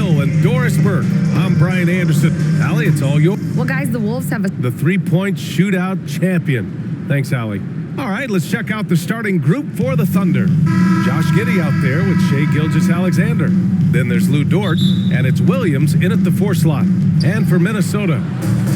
Gill and Doris Burke. I'm Brian Anderson. Allie, it's all yours. Well, guys, the Wolves have the three-point shootout champion. Thanks, Allie. All right, let's check out the starting group for the Thunder. Josh Giddey out there with Shai Gilgeous-Alexander. Then there's Lou Dort, and it's Williams in at the 4 slot. And for Minnesota,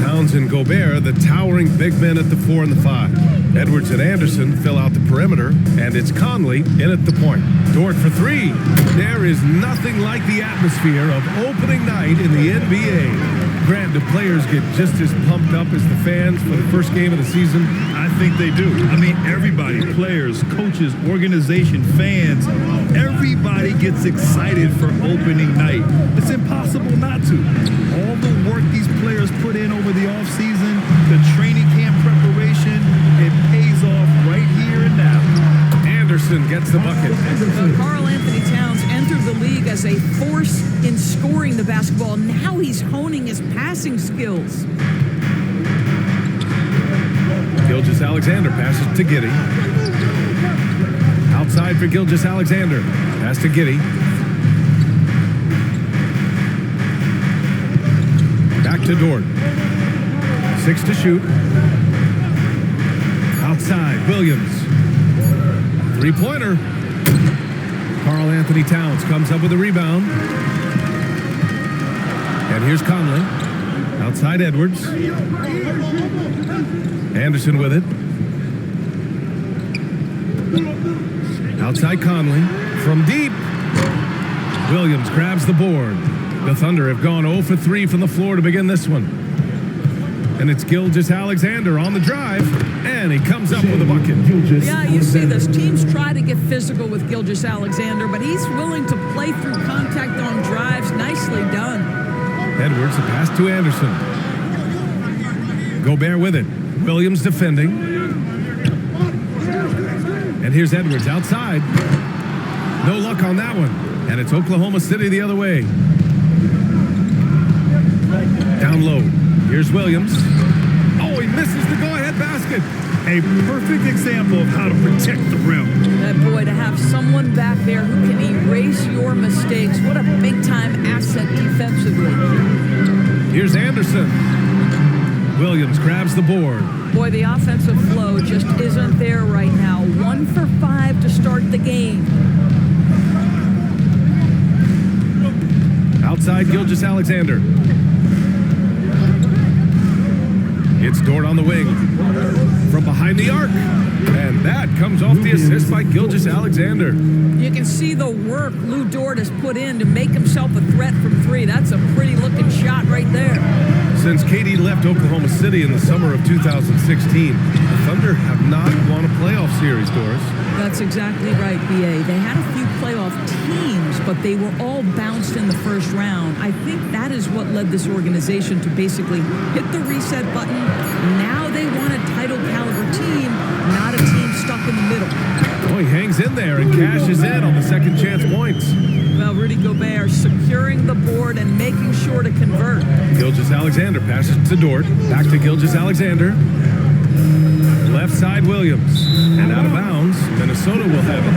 Towns and Gobert, the towering big men at the 4 and the 5. Edwards and Anderson fill out the perimeter, and it's Conley in at the point. Dort for 3. There is nothing like the atmosphere of opening night in the NBA. Grant, do players get just as pumped up as the fans for the first game of the season? I think they do. I mean, everybody, players, coaches, organization, fans, everybody gets excited for opening night. It's impossible not to. All the work these players put in over the offseason, the training camp preparation, it pays off right here and now. Anderson gets the bucket. Karl Anthony Towns entered the league as a force in scoring the basketball. Now he's honing his passing skills. Gilgeous-Alexander passes to Giddey. Outside for Gilgeous-Alexander. Pass to Giddey. Back to Dort. 6 to shoot. Outside, Williams. Three-pointer. Karl Anthony Towns comes up with a rebound. And here's Conley. Outside Edwards. Anderson with it. Outside Conley. From deep. Williams grabs the board. The Thunder have gone 0 for 3 from the floor to begin this one. And it's Gilgeous-Alexander on the drive. And he comes up with a bucket. Yeah, you see this. Teams try to get physical with Gilgeous-Alexander, but he's willing to play through contact on drives. Nicely done. Edwards, a pass to Anderson. Gobert with it. Williams defending. And here's Edwards outside. No luck on that one. And it's Oklahoma City the other way. Down low. Here's Williams. Oh, he misses the go-ahead basket. A perfect example of how to protect the rim. Boy, to have someone back there who can erase your mistakes. What a big-time asset defensively. Here's Anderson. Williams grabs the board. Boy, the offensive flow just isn't there right now. 1 for 5 to start the game. Outside Gilgeous-Alexander. It's Dort on the wing. From behind the arc. And that comes off the assist by Gilgeous-Alexander. You can see the work Lou Dort has put in to make himself a threat from 3. That's a pretty looking shot right there. Since KD left Oklahoma City in the summer of 2016, the Thunder have not won a playoff series, Doris. That's exactly right, B.A. They had a few playoff teams, but they were all bounced in the first round. I think that is what led this organization to basically hit the reset button. Now they want a title caliber team, not a team stuck in the middle. Oh, he hangs in there and cashes in on the second chance points. Well, Rudy Gobert securing the board and making sure to convert. Gilgeous-Alexander passes to Dort. Back to Gilgeous-Alexander. Left side Williams. And out of bounds, Minnesota will have it.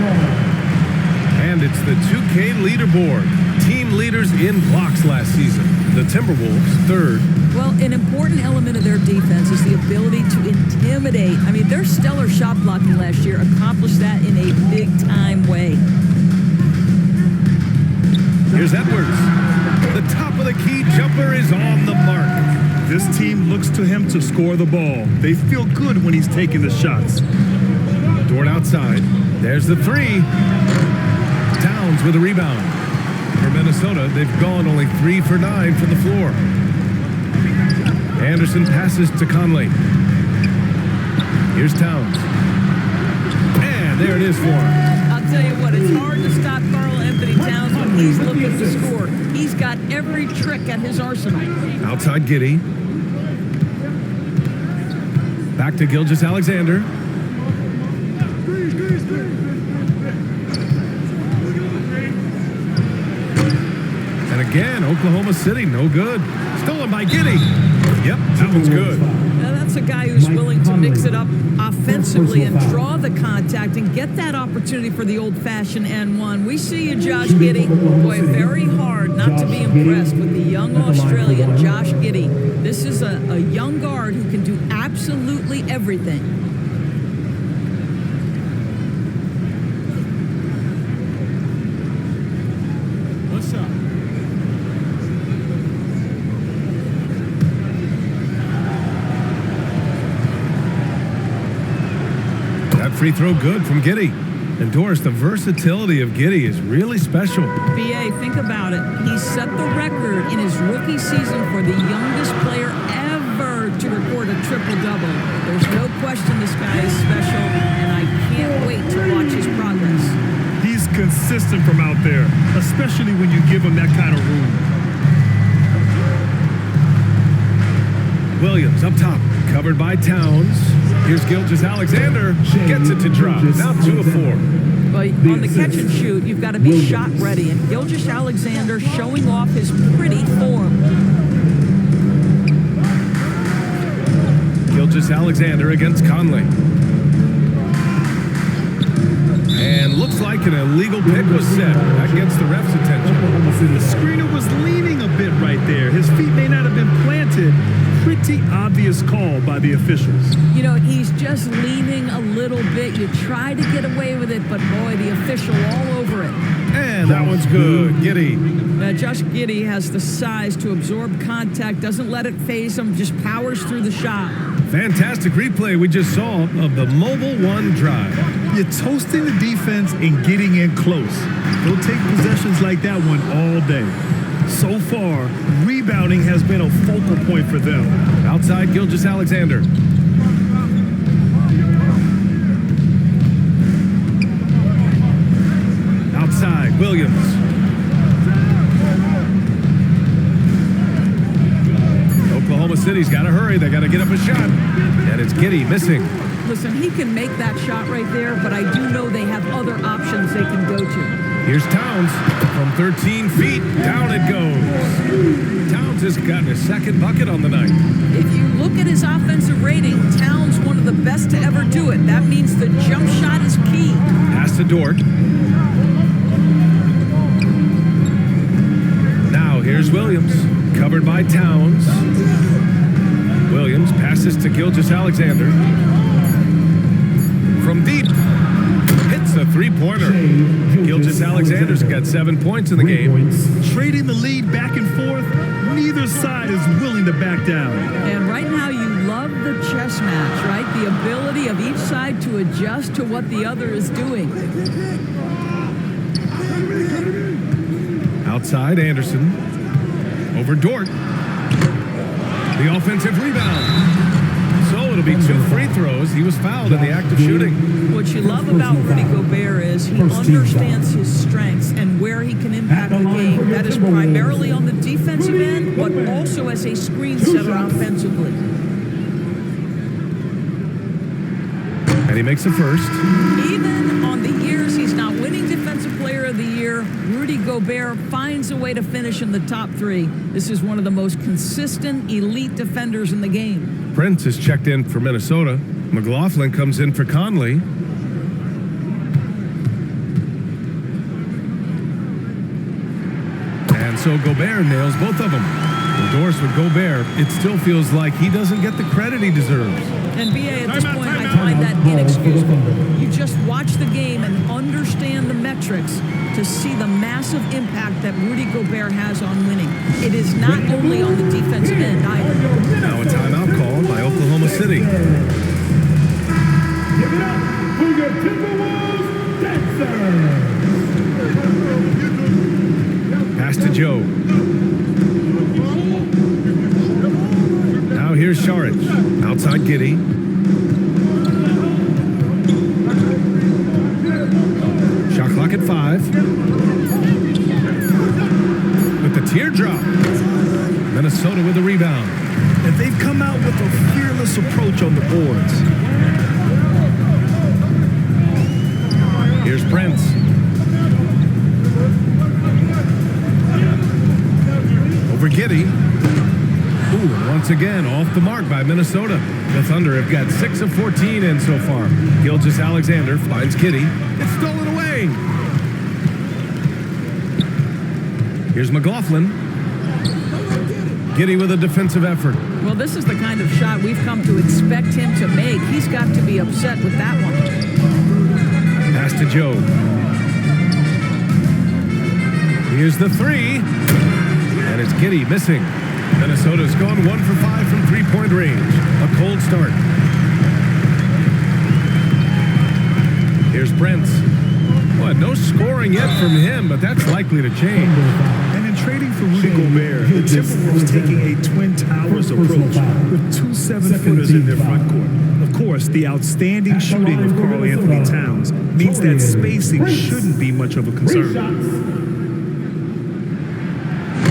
And it's the 2K leaderboard. Team leaders in blocks last season. The Timberwolves, 3rd. Well, an important element of their defense is the ability to intimidate. I mean, their stellar shot blocking last year accomplished that in a big-time way. Here's Edwards. The top of the key jumper is on the mark. This team looks to him to score the ball. They feel good when he's taking the shots. Dort outside. There's the 3. Towns with a rebound. For Minnesota, they've gone only 3 for 9 from the floor. Anderson passes to Conley. Here's Towns. And there it is for him. I'll tell you what, it's hard to stop Karl Anthony Towns when he's looking to score. He's got every trick at his arsenal. Outside Giddey. Back to Gilgeous-Alexander. And again, Oklahoma City, no good. Stolen by Giddey. Yep, that one's good. Now, wants a guy who's willing to mix it up offensively and draw the contact and get that opportunity for the old-fashioned N1. We see you, Josh Giddey. Boy, very hard not to be impressed with the young Australian Josh Giddey. This is a young guard who can do absolutely everything. Free throw good from Giddey. And Doris, the versatility of Giddey is really special. BA, think about it. He set the record in his rookie season for the youngest player ever to record a triple-double. There's no question this guy is special, and I can't wait to watch his progress. He's consistent from out there, especially when you give him that kind of room. Williams up top, covered by Towns. Here's Gilgeous-Alexander, gets it to drop. Now 2 of 4. Well, on the catch and shoot, you've got to be shot ready, and Gilgeous-Alexander showing off his pretty form. Gilgeous-Alexander against Conley. And looks like an illegal pick was set. That gets the ref's attention. The screener was leaning a bit right there. His feet may not have been planted. Pretty obvious call by the officials. You know, he's just leaning a little bit. You try to get away with it, but boy, the official all over it. And that one's good. Giddey. Josh Giddey has the size to absorb contact, doesn't let it phase him, just powers through the shot. Fantastic replay we just saw of the Mobile One drive. You're toasting the defense and getting in close. They'll take possessions like that one all day. So far, rebounding has been a focal point for them. Outside Gilgeous-Alexander. Outside Williams. Oklahoma City's got to hurry. They got to get up a shot. And it's Giddey missing. Listen, he can make that shot right there, but I do know they have other options they can go to. Here's Towns from 13 feet. Down it goes. Towns has gotten his second bucket on the night. If you look at his offensive rating, Towns one of the best to ever do it. That means the jump shot is key. Pass to Dort. Now here's Williams, covered by Towns. Williams passes to Gilgeous-Alexander. From deep. Hits a three-pointer. Gilgeous-Alexander's got 7 points in the game. Trading the lead back and forth, neither side is willing to back down. And right now you love the chess match, right? The ability of each side to adjust to what the other is doing. Outside, Anderson. Over Dort. The offensive rebound. So it'll be 2 free throws. He was fouled in the act of shooting. What you love about Rudy Gobert is he understands his strengths and where he can impact the game. That is primarily on the defensive end, but also as a screen setter offensively. And he makes the first. Even on the years he's not winning Defensive Player of the Year, Rudy Gobert finds a way to finish in the top 3. This is one of the most consistent elite defenders in the game. Prince is checked in for Minnesota. McLaughlin comes in for Conley. And so Gobert nails both of them. Endorsed with Gobert, it still feels like he doesn't get the credit he deserves. And BA, at this point, I find that inexcusable. You just watch the game and understand the metrics to see the massive impact that Rudy Gobert has on winning. It is not only on the defensive end either. Now a timeout called by Oklahoma City. Give it up for your Timberwolves dancers. Pass to Joe. Now here's Saric. Outside Giddey. Shot clock at 5. With the teardrop. Minnesota with the rebound. And they've come out with a fearless approach on the boards. Here's Prince. Over Giddey. Ooh, and once again, off the mark by Minnesota. The Thunder have got 6 of 14 in so far. Gilgeous-Alexander finds Giddey. It's stolen away. Here's McLaughlin. Giddey with a defensive effort. Well, this is the kind of shot we've come to expect him to make. He's got to be upset with that one. Pass to Joe. Here's the three. And it's Giddey missing. Minnesota's gone 1 for 5 from three-point range. A cold start. Here's Brents. Well, no scoring yet from him, but that's likely to change. And in trading for Rudy Gobert, the Timberwolves taking a Twin Towers approach with 2 7-footers in their front court. Of course, the outstanding shooting of Karl Anthony Towns means that spacing shouldn't be much of a concern.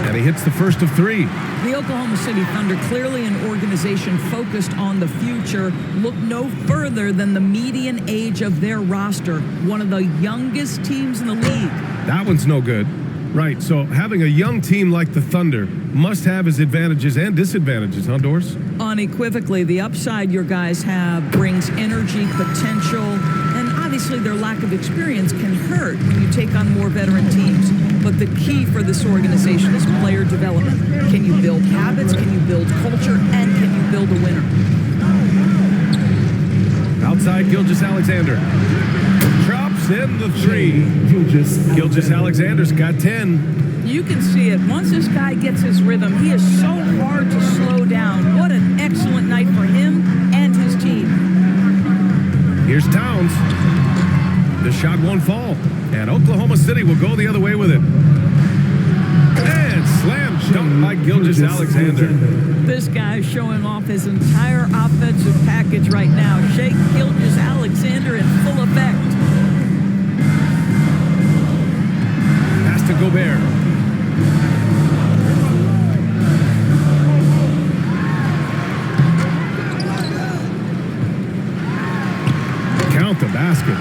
And he hits the first of 3. The Oklahoma City Thunder, clearly an organization focused on the future, look no further than the median age of their roster, one of the youngest teams in the league. That one's no good. Right, so having a young team like the Thunder must have its advantages and disadvantages, huh, Doris? Unequivocally, the upside your guys have brings energy, potential, and obviously their lack of experience can hurt when you take on more veteran teams. But the key for this organization is player development. Can you build habits? Can you build culture? And can you build a winner? Outside, Gilgeous-Alexander. Drops in the 3. Gilgeous-Alexander's got 10. You can see it. Once this guy gets his rhythm, he is so hard to slow down. What an excellent night for him and his team. Here's Towns. The shot won't fall. And Oklahoma City will go the other way with it. And slam dunk by Gilgeous-Alexander. This guy is showing off his entire offensive package right now. Shea Gilgeous-Alexander in full effect. Pass to Gobert. Count the basket.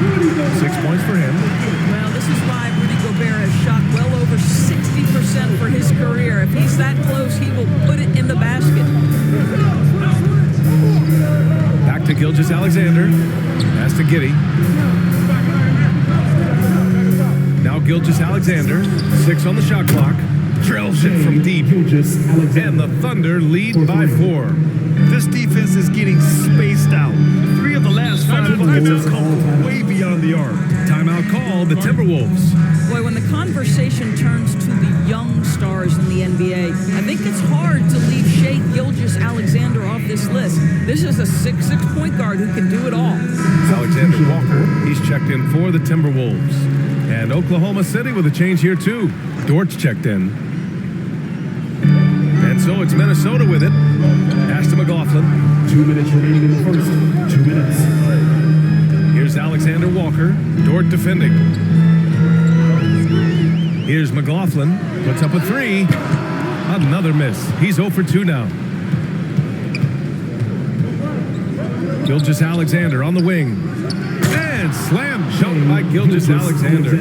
6 points for him. Well, this is why Rudy Gobert has shot well over 60% for his career. If he's that close, he will put it in the basket. Back to Gilgeous-Alexander. Pass to Giddey. Now Gilgeous-Alexander. 6 on the shot clock. Drills it from deep. And the Thunder lead by 4. This defense is getting spaced out. 3 of the last 5 buckets have come way beyond the arc. Timeout call, the Timberwolves. Boy, when the conversation turns to the young stars in the NBA, I think it's hard to leave Shea Gilgeous-Alexander off this list. This is a 6'6" point guard who can do it all. Alexander Walker, he's checked in for the Timberwolves. And Oklahoma City with a change here too. Dort's checked in. And so it's Minnesota with it. Pass to McLaughlin. 2 minutes remaining in the first. 2 minutes. Here's Alexander Walker. Dort defending. Here's McLaughlin. Puts up a 3. Another miss. He's 0 for 2 now. Gilgeous-Alexander on the wing. And slam dunk by Gilgeous-Alexander.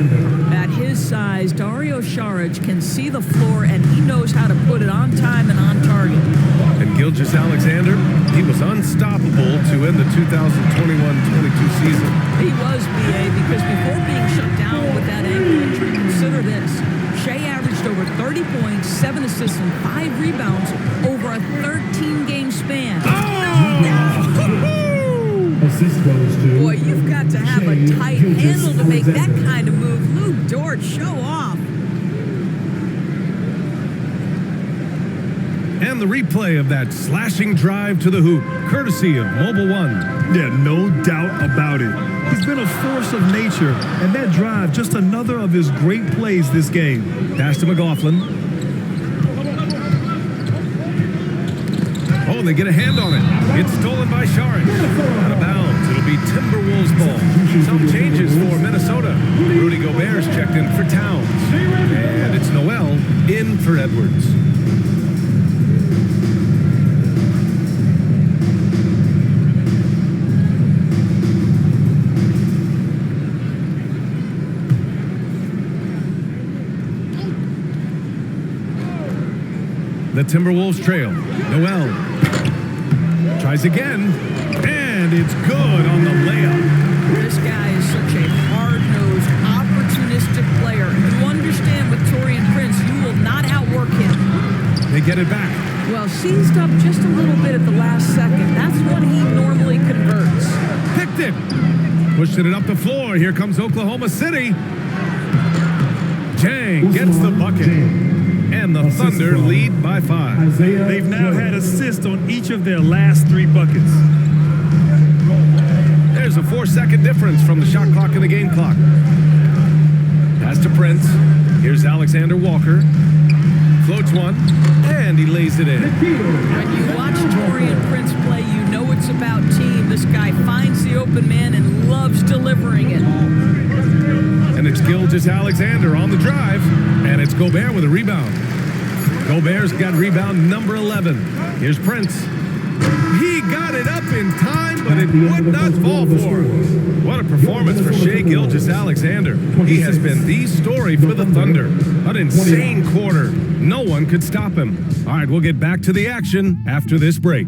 At his size, Dario Saric can see the floor, and he knows how to put it on time and on target. And Gilgeous-Alexander, he was unstoppable to end the 2021-22 season. He was, BA, because before being shut down with that ankle injury, consider this. Shea averaged over 30 points, 7 assists, and 5 rebounds over a 13-game span. Assist goes to... Boy, you've got to have a tight handle to make that kind of move. Lou Dort, show off. And the replay of that slashing drive to the hoop, courtesy of Mobile One. Yeah, no doubt about it. He's been a force of nature, and that drive, just another of his great plays this game. Pass to McLaughlin. Oh, they get a hand on it. It's stolen by Saric. Out of bounds. It'll be Timberwolves ball. Some changes for Minnesota. Rudy Gobert's checked in for Towns. And it's Noel in for Edwards. The Timberwolves trail. Noel tries again, and it's good on the layup. This guy is such a hard-nosed, opportunistic player. You understand with Taurean Prince, you will not outwork him. They get it back. Well, seized up just a little bit at the last second. That's when he normally converts. Picked it. Pushing it up the floor. Here comes Oklahoma City. Jang gets the bucket. And the Thunder lead by 5. They've now had assists on each of their last 3 buckets. There's a 4-second difference from the shot clock and the game clock. Pass to Prince. Here's Alexander Walker. Floats one, and he lays it in. When you watch Taurean Prince play, you know it's about team. This guy finds the open man and loves delivering it. And it's Gilgeous-Alexander on the drive, and it's Gobert with a rebound. Gobert's got rebound number 11. Here's Prince. He got it up in time, but it would not fall for him. What a performance for Shai Gilgeous-Alexander. He has been the story for the Thunder. An insane quarter. No one could stop him. All right, we'll get back to the action after this break.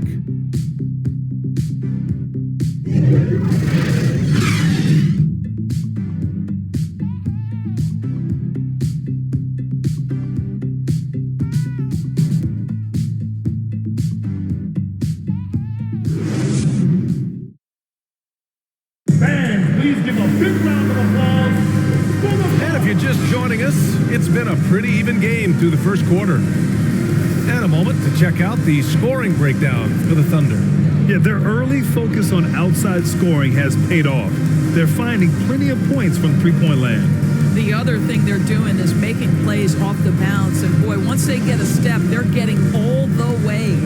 It's been a pretty even game through the first quarter. And a moment to check out the scoring breakdown for the Thunder. Yeah, their early focus on outside scoring has paid off. They're finding plenty of points from three-point land. The other thing they're doing is making plays off the bounce. And boy, once they get a step, they're getting all the way.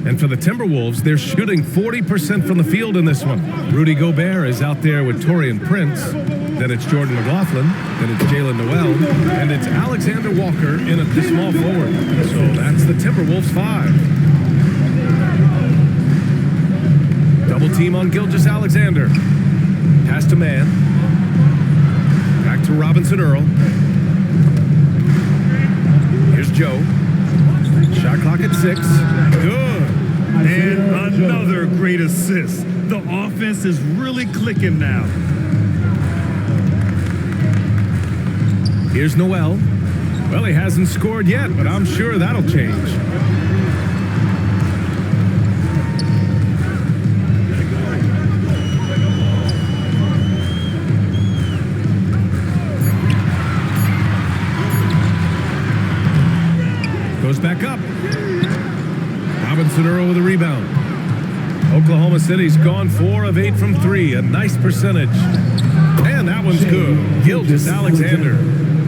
And for the Timberwolves, they're shooting 40% from the field in this one. Rudy Gobert is out there with Taurean Prince. Then it's Jordan McLaughlin. Then it's Jalen Noel. And it's Alexander Walker in at the small forward. So that's the Timberwolves 5. Double team on Gilgeous-Alexander. Pass to Man. Back to Robinson Earl. Here's Joe. Shot clock at 6. Good. And another great assist. The offense is really clicking now. Here's Noel. Well, he hasn't scored yet, but I'm sure that'll change. Goes back up. Robinson Earl with a rebound. Oklahoma City's gone 4 of 8 from 3. A nice percentage. And that one's good. Gilgeous-Alexander.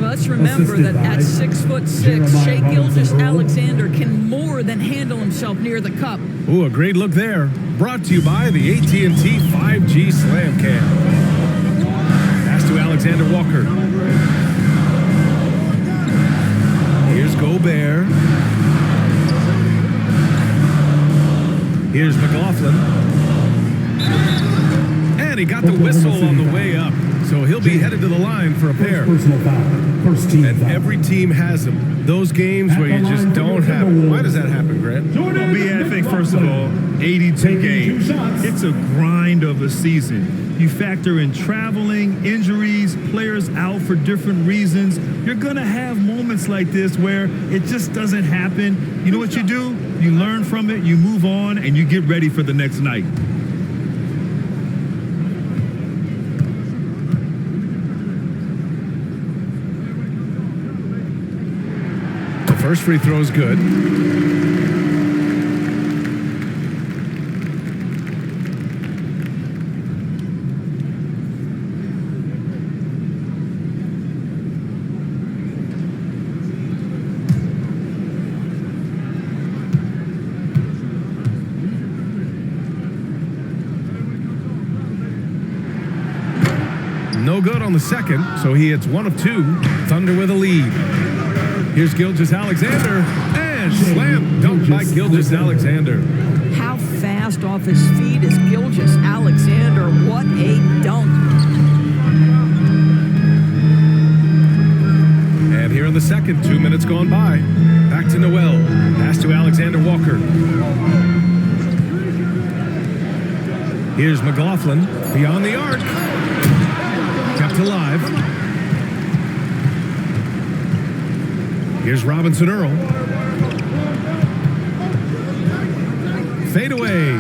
Well, let's remember that at 6'6", Shai Gilgeous-Alexander can more than handle himself near the cup. Ooh, a great look there. Brought to you by the AT&T 5G Slam Cam. Pass to Alexander Walker. Here's Gobert. Here's McLaughlin. And he got the whistle on the way up. So he'll be headed to the line for a pair. And every team has them. Those games where you just don't have them. Why does that happen, Grant? Well, I think, first of all, 82 games. It's a grind of a season. You factor in traveling, injuries, players out for different reasons. You're going to have moments like this where it just doesn't happen. You know what you do? You learn from it, you move on, and you get ready for the next night. First free throw is good. No good on the second, so he hits 1 of 2. Thunder with a lead. Here's Gilgeous-Alexander, and slam dunk by Gilgeous-Alexander. How fast off his feet is Gilgeous-Alexander. What a dunk. And here here in the second. 2 minutes gone by. Back to Noel. Pass to Alexander Walker. Here's McLaughlin beyond the arc. Kept alive. Here's Robinson Earl. Fade away.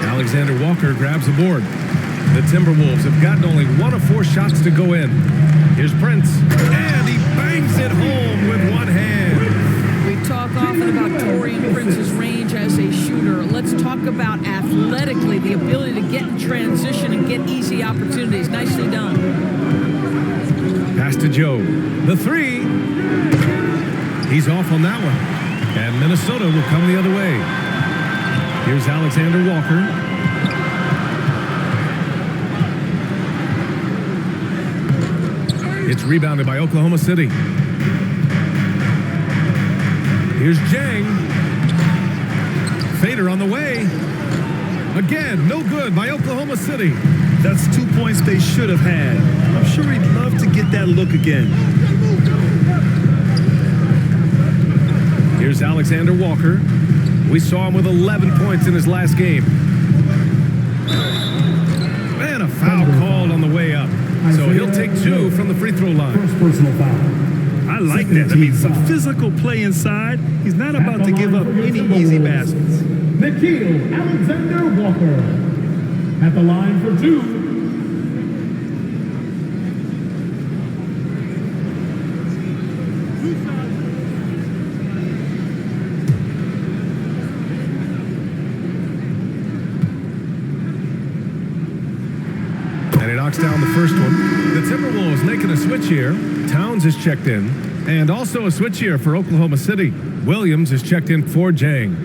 Alexander Walker grabs the board. The Timberwolves have gotten only 1 of 4 shots to go in. Here's Prince. And he bangs it home with one hand. We talk often about Taurean Prince's range as a shooter. Let's talk about athletically, the ability to get in transition and get easy opportunities. Nicely done. Pass to Joe. The 3. He's off on that one. And Minnesota will come the other way. Here's Alexander Walker. It's rebounded by Oklahoma City. Here's Jang. Fader on the way. Again, no good by Oklahoma City. That's 2 points they should have had. I'm sure he'd love to get that look again. Here's Alexander Walker. We saw him with 11 points in his last game. And a foul called on the way up. So he'll take 2 from the free throw line. First personal foul. I like that. I mean, some physical play inside. He's not about to give up any easy baskets. Nikhil Alexander Walker at the line for 2. Down the first one. The Timberwolves making a switch here. Towns is checked in. And also a switch here for Oklahoma City. Williams is checked in for Jang.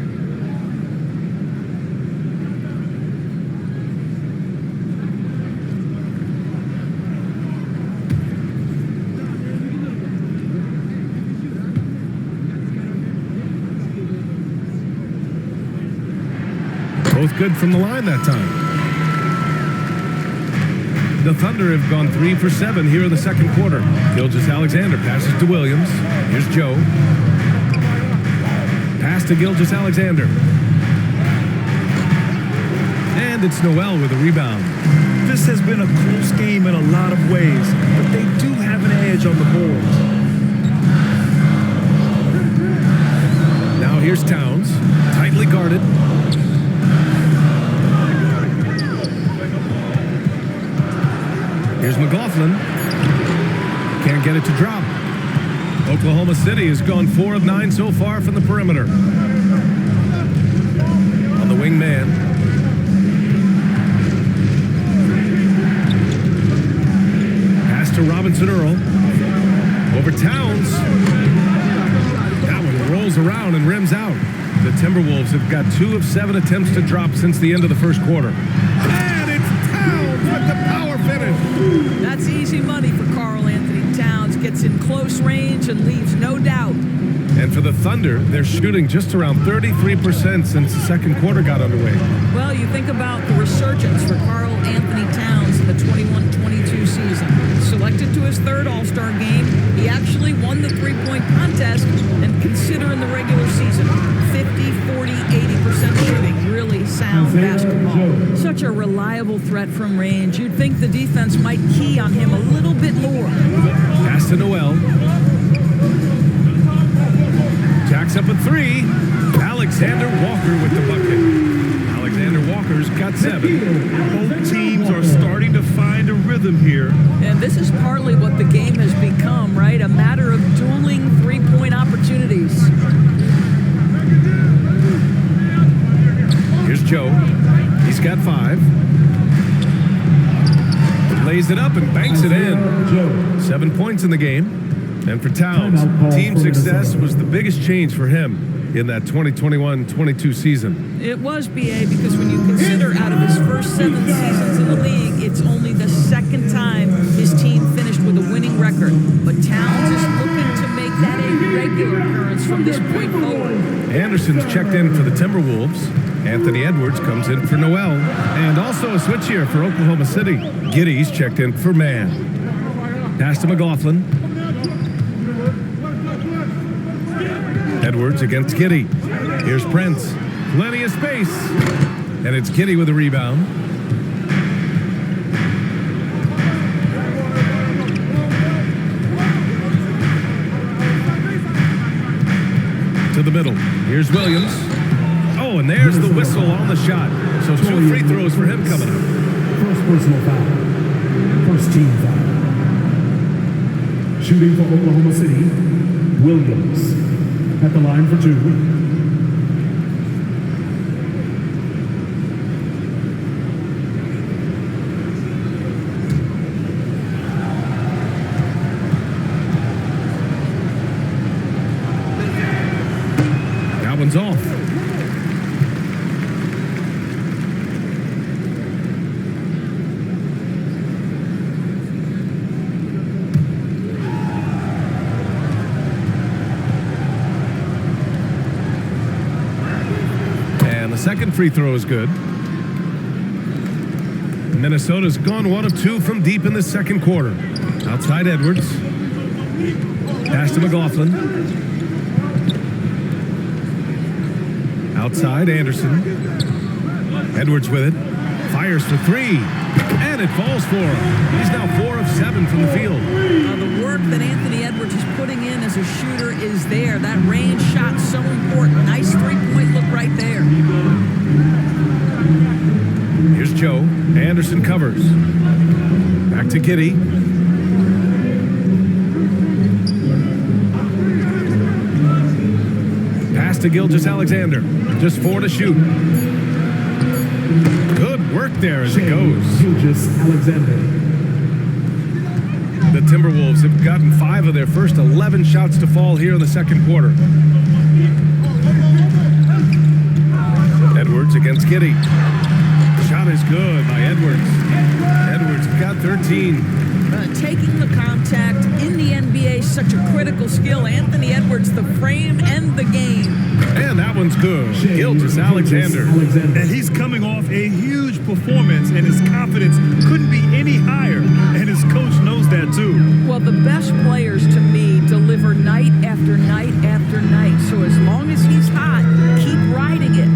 Both good from the line that time. The Thunder have gone 3 for 7 here in the second quarter. Gilgeous-Alexander passes to Williams. Here's Joe. Pass to Gilgeous-Alexander. And it's Noel with a rebound. This has been a close game in a lot of ways, but they do have an edge on the boards. Now here's Towns. Tightly guarded. Here's McLaughlin. Can't get it to drop. Oklahoma City has gone 4 of 9 so far from the perimeter. On the wing man. Pass to Robinson Earl. Over Towns. That one rolls around and rims out. The Timberwolves have got 2 of 7 attempts to drop since the end of the first quarter. And it's Towns with the power finish. That's easy money for Karl Anthony Towns. Gets in close range and leaves no doubt. And for the Thunder, they're shooting just around 33% since the second quarter got underway. Well, you think about the resurgence for Karl Anthony Towns in the 21-22 season. Selected to his 3rd All-Star game, he actually won the three-point contest, and considering the regular season, 50, 40, 80% shooting. Really sound basketball. Such a reliable threat from range. You'd think the defense might key on him a little bit more. Pass to Noel. Jacks up a 3. Alexander Walker with the bucket. Alexander Walker's got 7. Both teams are starting to find a rhythm here. And this is partly what the game has become, right? A matter of dueling three-point opportunities. Here's Joe. He's got 5. Lays it up and banks it in. 7 points in the game. And for Towns, team success was the biggest change for him in that 2021-22 season. It was, BA, because when you consider out of his first 7 seasons in the league, it's only the 2nd time his team finished with a winning record. But Towns is looking to make that a regular occurrence from this point forward. Anderson's checked in for the Timberwolves. Anthony Edwards comes in for Noel. And also a switch here for Oklahoma City. Giddey's checked in for Mann. Pass to McLaughlin. Edwards against Giddey. Here's Prince. Plenty of space. And it's Giddey with a rebound. To the middle. Here's Williams. Oh, and there's the whistle on the shot. So 2 free throws for him coming up. First personal foul. First team foul. Shooting for Oklahoma City, Williams. At the line for 2. That one's off. Second free throw is good. Minnesota's gone 1 of 2 from deep in the second quarter. Outside Edwards. Pass to McLaughlin. Outside Anderson. Edwards with it. Fires for 3. And it falls for him. He's now 4 of 7 from the field. The work that Anthony Edwards is putting in as a shooter is there. That range shot's so important. Nice three-point look right there. Here's Joe. Anderson covers. Back to Giddey. Pass to Gilgeous-Alexander. Just 4 to shoot. Good work there as it goes. Gilgeous-Alexander. The Timberwolves have gotten 5 of their first 11 shots to fall here in the second quarter. Edwards against Giddey. Shot is good by Edwards. Edwards got 13. Taking the contact in the NBA is such a critical skill. Anthony Edwards, the frame and the game. And that one's good. Gilgeous-Alexander. And he's coming off a huge performance, and his confidence couldn't be any higher. And his coach knows that too. Well, the best players to me deliver night after night after night. So as long as he's hot, keep riding it.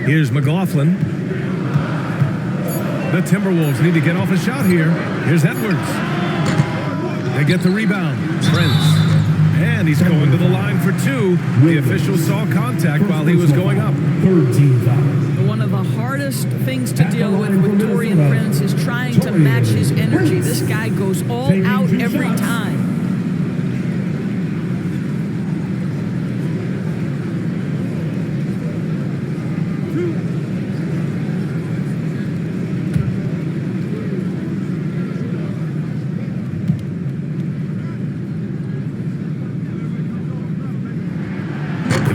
Here's McLaughlin. The Timberwolves need to get off a shot here. Here's Edwards. They get the rebound. Prince. And he's going to the line for 2. The official saw contact while he was going up. Third team foul. One of the hardest things to deal with Taurean Prince is trying to match his energy. This guy goes all out every time.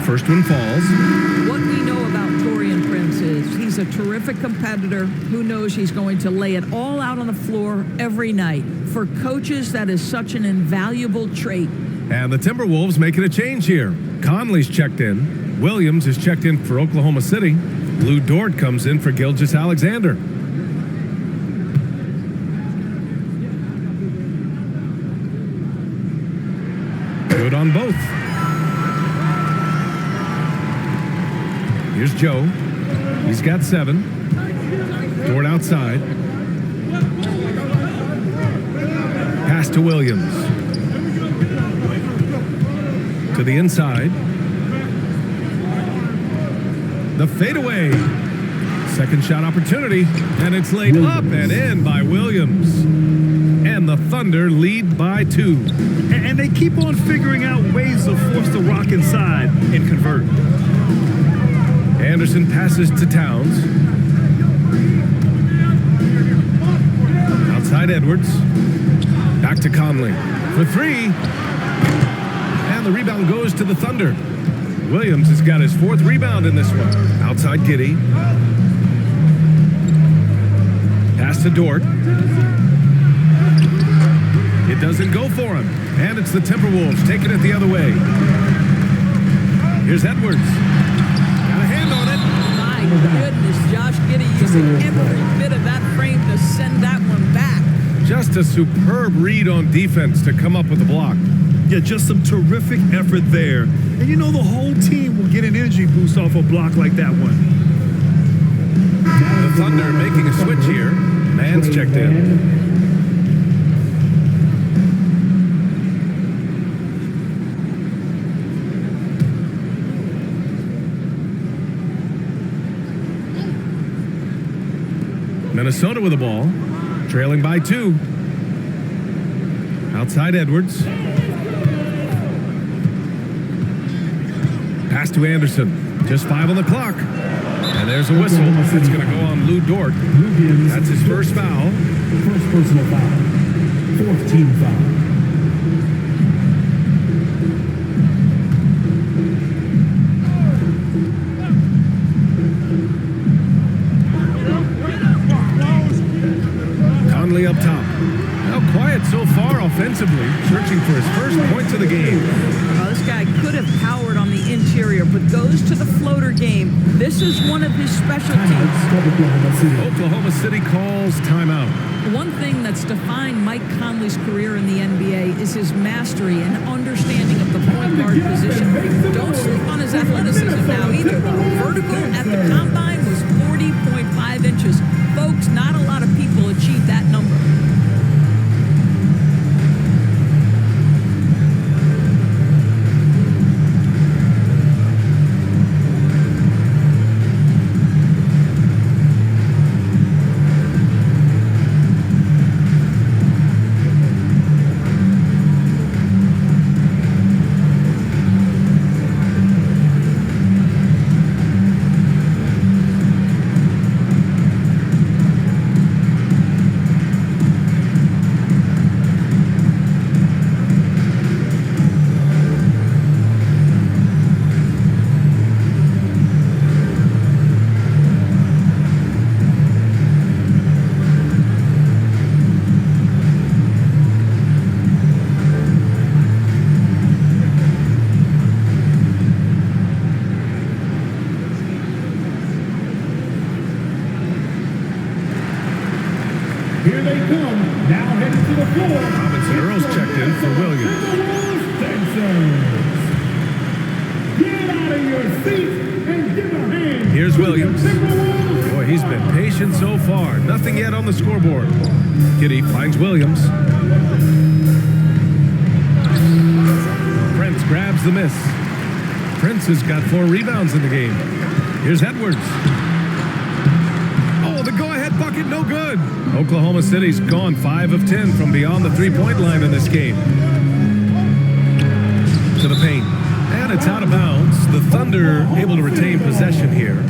First one falls. What we know about Taurean Prince is he's a terrific competitor who knows he's going to lay it all out on the floor every night. For coaches, that is such an invaluable trait. And the Timberwolves making a change here. Conley's checked in. Williams is checked in for Oklahoma City. Lou Dort comes in for Gilgeous-Alexander. Good on both. Here's Joe. He's got 7. Dort outside. Pass to Williams. To the inside. The fadeaway. Second shot opportunity. And it's laid up and in by Williams. And the Thunder lead by 2. And they keep on figuring out ways to force the rock inside and convert. Anderson passes to Towns. Outside Edwards. Back to Conley. For 3. And the rebound goes to the Thunder. Williams has got his 4th rebound in this one. Outside Giddey. Pass to Dort. It doesn't go for him. And it's the Timberwolves taking it the other way. Here's Edwards. Goodness, Josh Giddey using every bit of that frame to send that one back. Just a superb read on defense to come up with the block. Yeah, just some terrific effort there. And you know the whole team will get an energy boost off a block like that one. The Thunder making a switch here. Man's checked in. Minnesota with the ball, trailing by 2. Outside Edwards. Pass to Anderson. Just 5 on the clock. And there's a whistle. That's going to go on Lou Dort. That's his first foul. First personal foul. 4th team foul. Conley up top. Now quiet so far offensively, searching for his first points of the game. Well, this guy could have powered on the interior, but goes to the floater game. This is one of his specialties. Oklahoma City calls timeout. One thing that's defined Mike Conley's career in the NBA is his mastery and understanding of the point guard position. Don't sleep on his athleticism now either. Vertical at the combine was 40.5 inches. Folks, not a lot of people achieve that number. Here they come. Now heading to the floor. Robinson Earls checked in for Williams. Get out of your seats and give a hand. Here's Williams. Boy, he's been patient so far. Nothing yet on the scoreboard. Giddey finds Williams. Prince grabs the miss. Prince has got 4 rebounds in the game. Here's Edwards. Oh, the go-ahead bucket, no good. Oklahoma City's gone 5 of 10 from beyond the three-point line in this game. To the paint. And it's out of bounds. The Thunder able to retain possession here.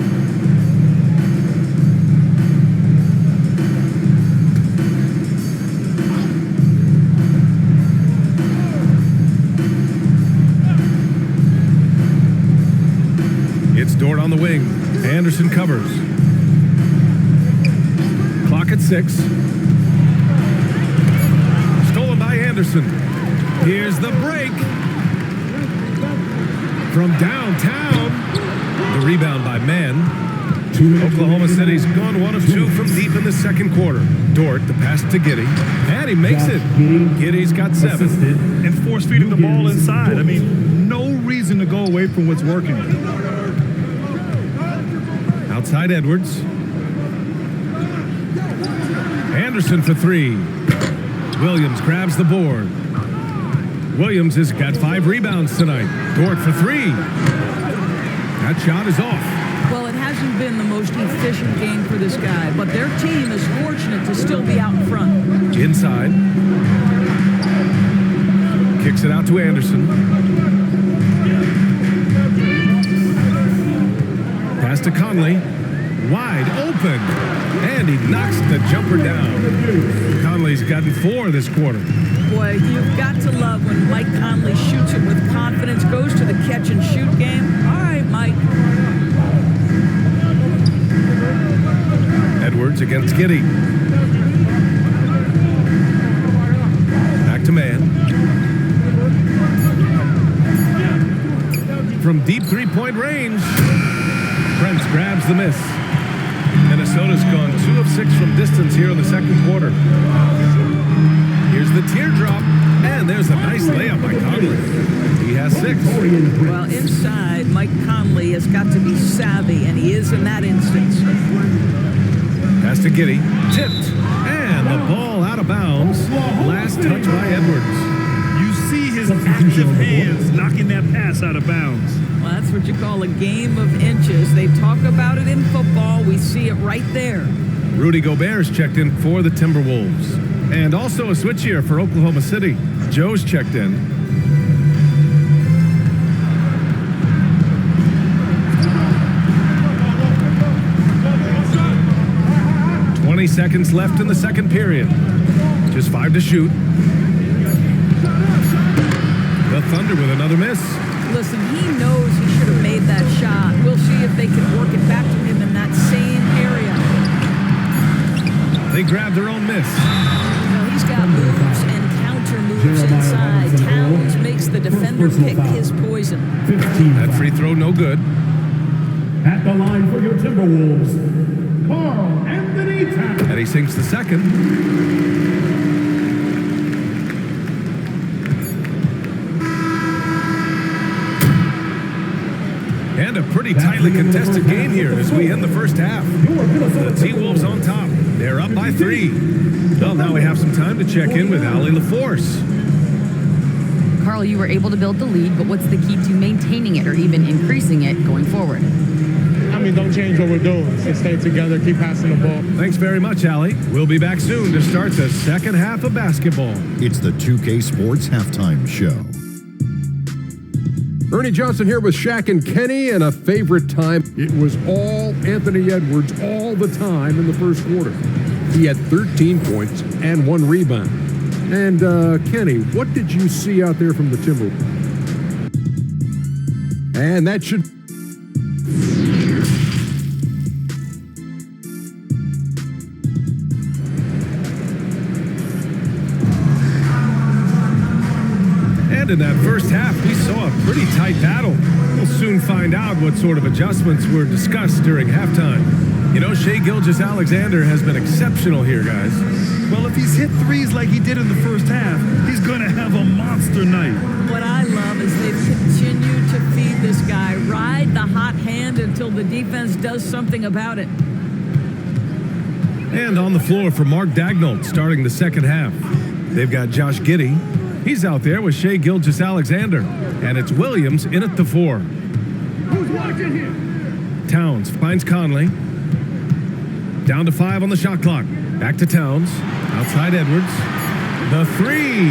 It's Dort on the wing. Anderson covers. Clock at 6. Stolen by Anderson. Here's the break. From downtown. The rebound by Mann. Oklahoma City's gone 1 of 2 from deep in the second quarter. Dort, the pass to Giddey. And he makes it. Giddey's got 7. And force feeding the ball inside. I mean, no reason to go away from what's working. Outside Edwards. Anderson for 3. Williams grabs the board. Williams has got 5 rebounds tonight. Dort for 3. That shot is off. Well, it hasn't been the most efficient game for this guy, but their team is fortunate to still be out in front. Inside. Kicks it out to Anderson. Pass to Conley. Wide open. And he knocks the jumper down. Conley's gotten 4 this quarter. Boy, you've got to love when Mike Conley shoots it with confidence, goes to the catch and shoot game. All right, Mike. Edwards against Giddey. Back to Mann. From deep three-point range. Prince grabs the miss. Minnesota's gone 2 of 6 from distance here in the second quarter. Here's the teardrop, and there's a nice layup by Conley. Conley. He has 6. Well, inside, Mike Conley has got to be savvy, and he is in that instance. Pass to Giddey. Tipped. And the ball out of bounds. Last touch by Edwards. You see his active hands knocking that pass out of bounds. Well, that's what you call a game of inches. They talk about it in football. We see it right there. Rudy Gobert's checked in for the Timberwolves. And also a switch here for Oklahoma City. Joe's checked in. 20 seconds left in the second period. Just 5 to shoot. The Thunder with another miss. Listen, he knows he should have made that shot. We'll see if they can work it back to him in that same area. They grab their own miss. Well, he's got moves and counter moves inside. Towns makes the defender pick his poison. That free throw no good. At the line for your Timberwolves, Carl Anthony Towns. And he sinks the second. And a pretty tightly contested game here as we end the first half. The T-Wolves on top. They're up by 3. Well, now we have some time to check in with Allie LaForce. Carl, you were able to build the lead, but what's the key to maintaining it or even increasing it going forward? I mean, don't change what we're doing. Just stay together, keep passing the ball. Thanks very much, Allie. We'll be back soon to start the second half of basketball. It's the 2K Sports Halftime Show. Ernie Johnson here with Shaq and Kenny, and a favorite time. It was all Anthony Edwards all the time in the first quarter. He had 13 points and 1 rebound. And Kenny, what did you see out there from the Timberwolves? And that should... And in that first half, we saw a pretty tight battle. We'll soon find out what sort of adjustments were discussed during halftime. You know, Shai Gilgeous-Alexander has been exceptional here, guys. Well, if he's hit threes like he did in the first half, he's going to have a monster night. What I love is they've continued to feed this guy. Ride the hot hand until the defense does something about it. And on the floor for Mark Daigneault starting the second half. They've got Josh Giddey. He's out there with Shai Gilgeous-Alexander. And it's Williams in at the 4. Who's watching here? Towns finds Conley. Down to 5 on the shot clock. Back to Towns. Outside Edwards. The 3.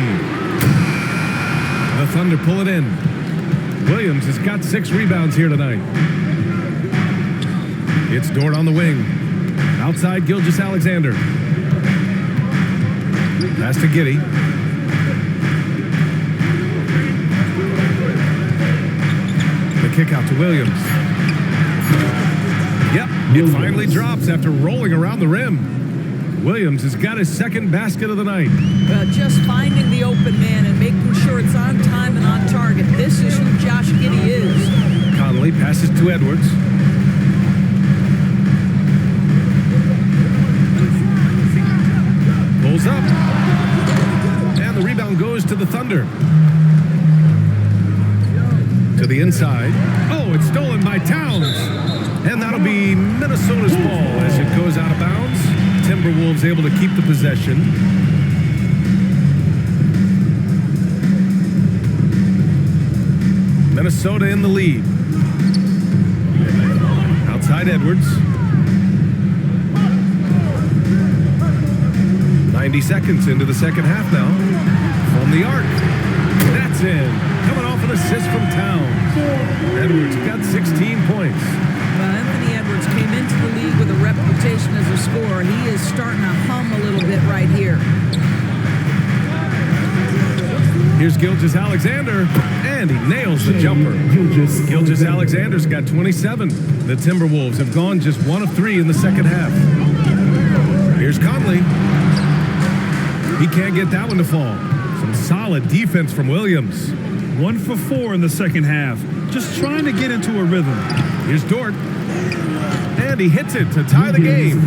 The Thunder pull it in. Williams has got 6 rebounds here tonight. It's Dort on the wing. Outside Gilgeous-Alexander. Pass to Giddey. The kick out to Williams. Yep, it finally drops after rolling around the rim. Williams has got his second basket of the night. Just finding the open man and making sure it's on time and on target. This is who Josh Giddey is. Conley passes to Edwards. Pulls up. And the rebound goes to the Thunder. To the inside. Oh, it's stolen by Towns. And that'll be Minnesota's ball as it goes out of bounds. Timberwolves able to keep the possession. Minnesota in the lead. Outside Edwards. 90 seconds into the second half now. From the arc. That's in. Coming off an assist from Towns. Edwards got 16 points. Anthony Edwards came into the league with a reputation as a scorer. He is starting to hum a little bit right here. Here's Gilgeous-Alexander, and he nails the jumper. Gilgeous-Alexander's got 27. The Timberwolves have gone just 1 of 3 in the second half. Here's Conley. He can't get that one to fall. Some solid defense from Williams. 1 for 4 in the second half. Just trying to get into a rhythm. Here's Dort. And he hits it to tie the game.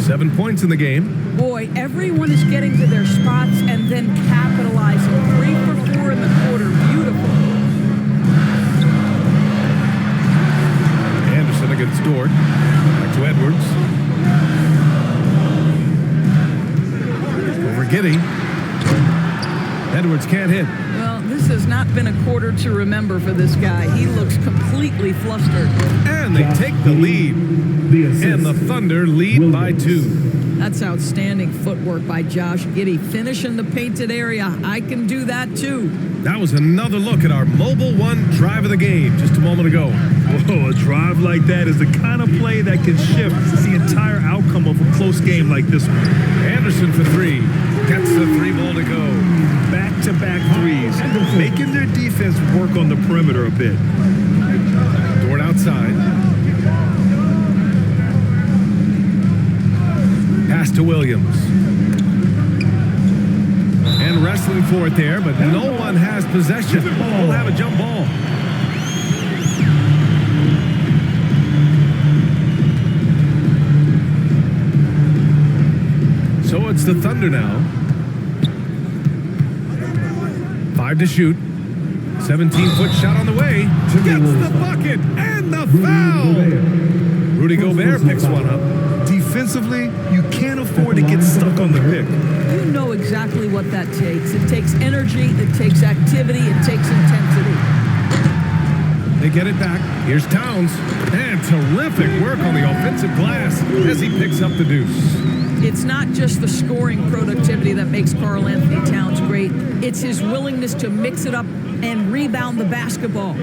7 points in the game. Boy, everyone is getting to their spots and then capitalizing. 3 for 4 in the quarter. Edwards can't hit. Well, this has not been a quarter to remember for this guy. He looks completely flustered. And they take the lead. And the Thunder lead by 2. That's outstanding footwork by Josh Giddey. Finishing the painted area. I can do that too. That was another look at our Mobile One drive of the game just a moment ago. Whoa, a drive like that is the kind of play that can shift the entire outcome of a close game like this one. Anderson for 3. Gets the 3-ball to go. Back-to-back threes, making their defense work on the perimeter a bit. Dort outside. Pass to Williams. And wrestling for it there, but no one has possession. We'll have a jump ball. So it's the Thunder now. 5 to shoot. 17-foot shot on the way. Gets the bucket and the foul. Rudy Gobert picks one up. Defensively, you can't afford to get stuck on the pick. You know exactly what that takes. It takes energy, it takes activity, it takes intensity. They get it back. Here's Towns. And terrific work on the offensive glass as he picks up the deuce. It's not just the scoring productivity that makes Karl Anthony Towns great. It's his willingness to mix it up and rebound the basketball.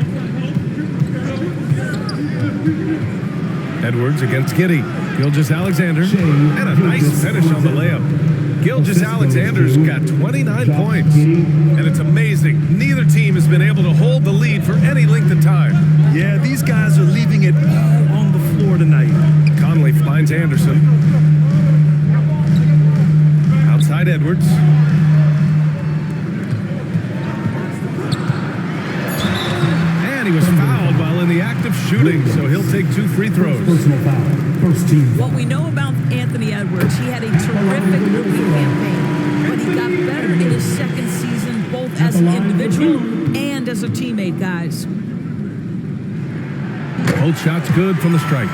Edwards against Giddey. Gilgeous-Alexander. And a nice finish on the layup. Gilgeous-Alexander's got 29 points. And it's amazing. Neither team has been able to hold the lead for any length of time. Yeah, these guys are leaving it all on the floor tonight. Conley finds Anderson. Outside Edwards. And he was fouled while in the act of shooting, so he'll take 2 free throws. Personal foul. First team. What we know about Anthony Edwards, he had a terrific rookie campaign, but he got better in his second season, both as an individual and as a teammate, guys. Both shots good from the strike.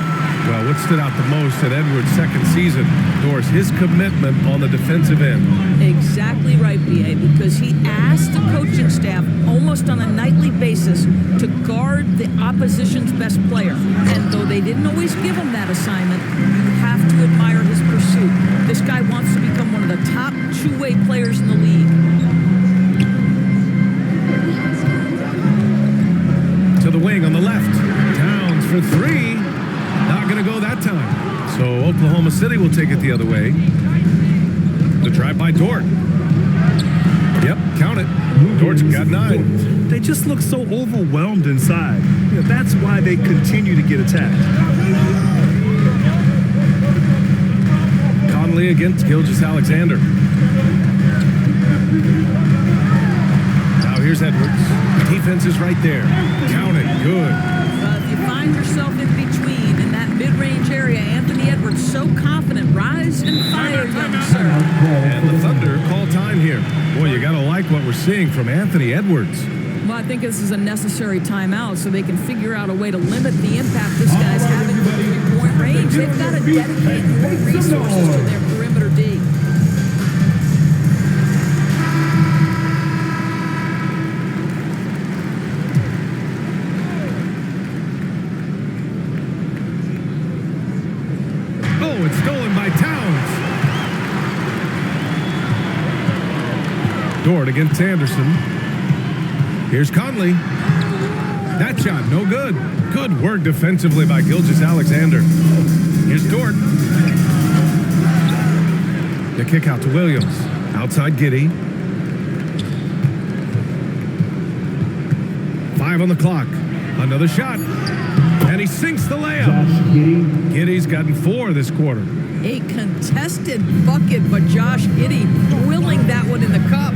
Well, what stood out the most at Edwards' second season, Doris, his commitment on the defensive end. Exactly right, B.A., because he asked the coaching staff almost on a nightly basis to guard the opposition's best player. And though they didn't always give him that assignment, you have to admire his pursuit. This guy wants to become one of the top two-way players in the league. To the wing on the left. Towns for 3. Not going to go that time. So Oklahoma City will take it the other way. The drive by Dort. Yep, count it. Dort's got 9. They just look so overwhelmed inside. You know, that's why they continue to get attacked. Conley against Gilgeous-Alexander. Now here's Edwards. Defense is right there. Count it. Good. If you find yourself in between in that mid-range area, Anthony Edwards so confident. Rise and fire, young sir. And the Thunder call time here. Boy, you got to like what we're seeing from Anthony Edwards. Well, I think this is a necessary timeout so they can figure out a way to limit the impact this guy's having from three-point range. They've got to dedicate more resources to their perimeter D. Oh, it's stolen by Towns. Dort against Anderson. Here's Conley. That shot, no good. Good work defensively by Gilgeous-Alexander. Here's Dort. The kick out to Williams. Outside Giddey. 5 on the clock. Another shot. And he sinks the layup. Giddey's gotten 4 this quarter. A contested bucket, but Josh Giddey willing that one in the cup.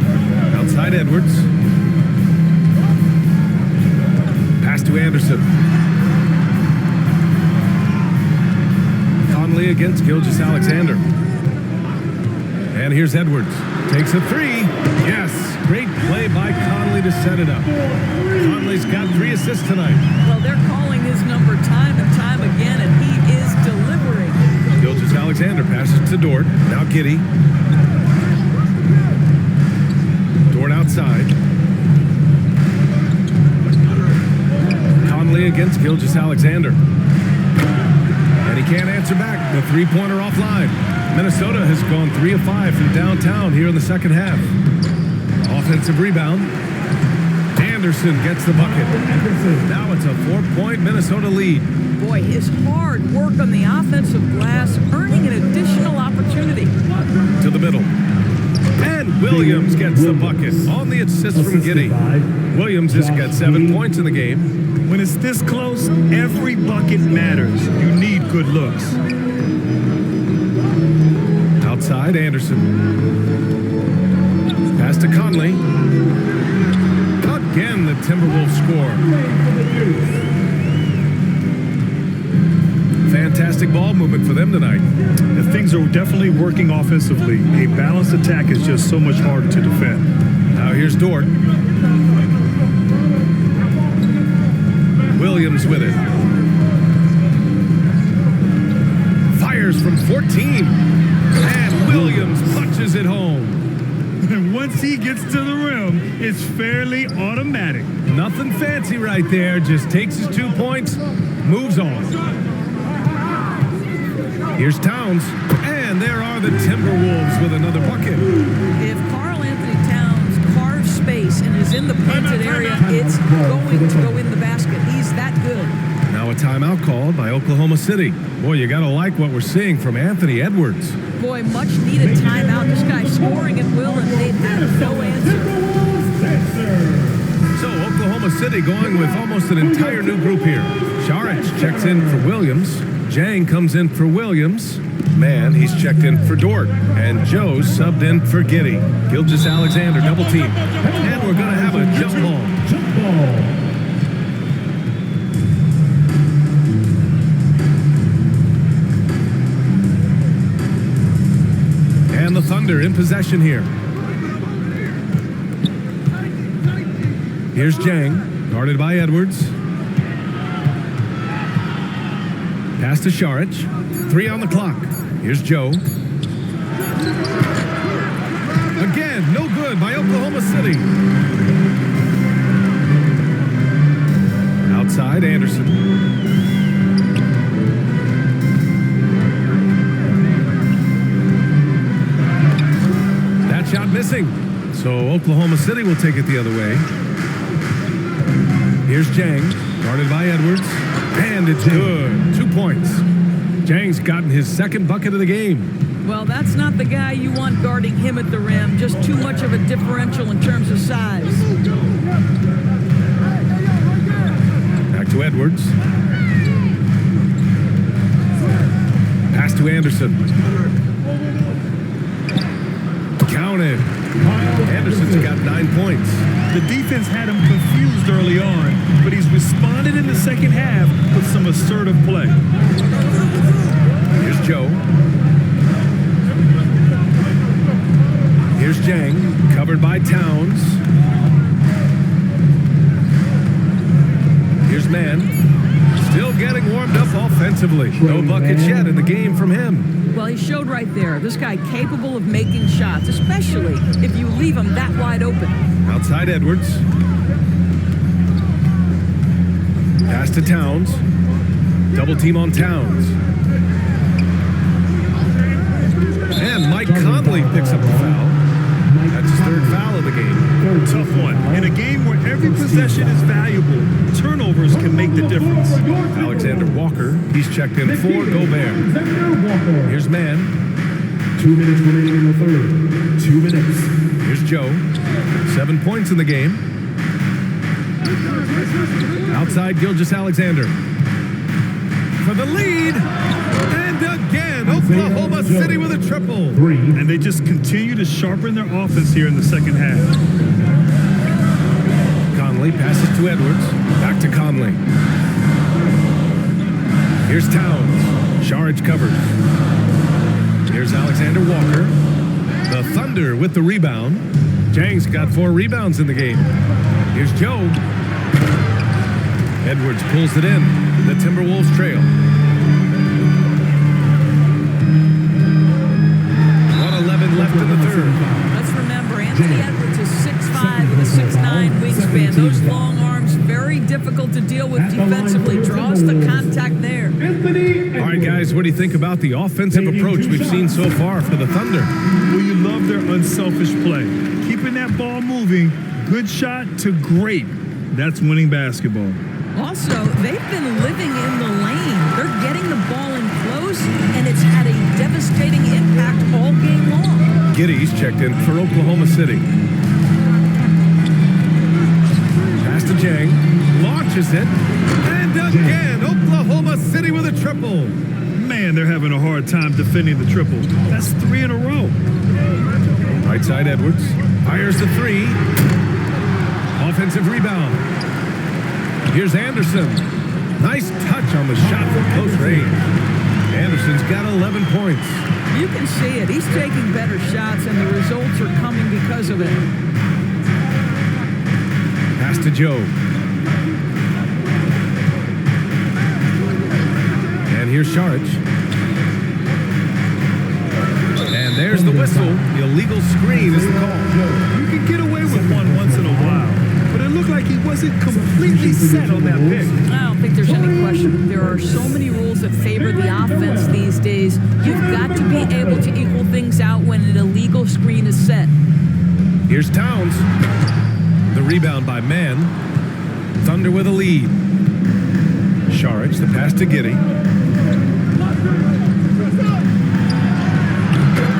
Outside Edwards. Pass to Anderson. Conley against Gilgeous-Alexander. And here's Edwards. Takes a 3. Yes. Great play by Conley to set it up. Conley's got 3 assists tonight. Well, they're calling his number time and time again, and he is delivering. Gilgeous-Alexander passes to Dort. Now Giddey. Dort outside. Conley against Gilgeous-Alexander. And he can't answer back. The three-pointer offline. Minnesota has gone 3 of 5 from downtown here in the second half. Offensive rebound. Anderson gets the bucket. Now it's a 4-point Minnesota lead. Boy, his hard work on the offensive glass, earning an additional opportunity. To the middle. And Williams gets the bucket on the assist from Giddey. Williams has got 7 points in the game. When it's this close, every bucket matters. You need good looks. Outside, Anderson. Pass to Conley. Again, the Timberwolves score. Fantastic ball movement for them tonight. And things are definitely working offensively. A balanced attack is just so much harder to defend. Now here's Dort. Williams with it. Fires from 14. And Williams punches it home. And once he gets to the rim, it's fairly automatic. Nothing fancy right there. Just takes his 2 points, moves on. Here's Towns. And there are the Timberwolves with another bucket. If Karl-Anthony Towns carves space and is in the painted area, it's going to go in the basket. He's that good. Now a timeout called by Oklahoma City. Boy, you got to like what we're seeing from Anthony Edwards. Boy, much needed timeout. This guy scoring at will, and they have no answer. So Oklahoma City going with almost an entire new group here. Šarić checks in for Williams. Jang comes in for Williams. Man, he's checked in for Dort. And Joe's subbed in for Giddey. Gilgeous-Alexander double team. And we're going to have a jump ball. Jump ball. And the Thunder in possession here. Here's Jang, guarded by Edwards. Pass to Šarić. 3 on the clock. Here's Joe. Again, no good by Oklahoma City. Outside, Anderson. That shot missing. So Oklahoma City will take it the other way. Here's Jang, guarded by Edwards. And it's good. 2 points. Jang's gotten his second bucket of the game. Well, that's not the guy you want guarding him at the rim. Just too much of a differential in terms of size. Back to Edwards. Pass to Anderson. Counted. Anderson's got 9 points. The defense had him confused early on, but he's responded in the second half with some assertive play. Here's Joe. Here's Jang, covered by Towns. Here's Mann. Still getting warmed up offensively. No buckets yet in the game from him. Well, he showed right there. This guy capable of making shots, especially if you leave him that wide open. Outside Edwards. Pass to Towns. Double team on Towns. And Mike Conley picks up the foul. That's his third foul of the game. Tough one. In a game where every possession is valuable, turnovers can make the difference. Alexander Walker, he's checked in for Gobert. Here's Mann. 2 minutes remaining in the third. 2 minutes. Here's Joe. 7 points in the game. Outside Gilgeous-Alexander. For the lead. And again, Oklahoma City with a triple. And they just continue to sharpen their offense here in the second half. Conley passes to Edwards. Back to Conley. Here's Towns. Šarić covered. Here's Alexander Walker. The Thunder with the rebound. Jang's got 4 rebounds in the game. Here's Joe. Edwards pulls it in. The Timberwolves trail. 1:11 left in the third. Let's remember, Anthony Edwards is 6'5", wingspan. Those long arms, very difficult to deal with defensively. Draws the contact there. All right, guys, what do you think about the offensive approach we've seen so far for the Thunder? Well, you love their unselfish play. Keeping that ball moving, good shot to great. That's winning basketball. Also, they've been living in the lane. They're getting the ball in close, and it's had a devastating impact all game long. Giddy's checked in for Oklahoma City. Pass to Jang. Launches it. And again, Oklahoma City with a triple. Man, they're having a hard time defending the triple. That's 3 in a row. Right side Edwards. Fires the three. Offensive rebound. Here's Anderson. Nice touch on the shot from close range. Anderson's got 11 points. You can see it. He's taking better shots, and the results are coming because of it. Pass to Joe. And here's Saric. And there's the whistle. The illegal screen is the call. You can get away with one once in a while, but it looked like he wasn't completely set on that pick. I don't think there's any question. There are so many rules that favor the offense these days. You've got to be able to equal things out when an illegal screen is set. Here's Towns. The rebound by Mann. Thunder with a lead. Saric, the pass to Giddey.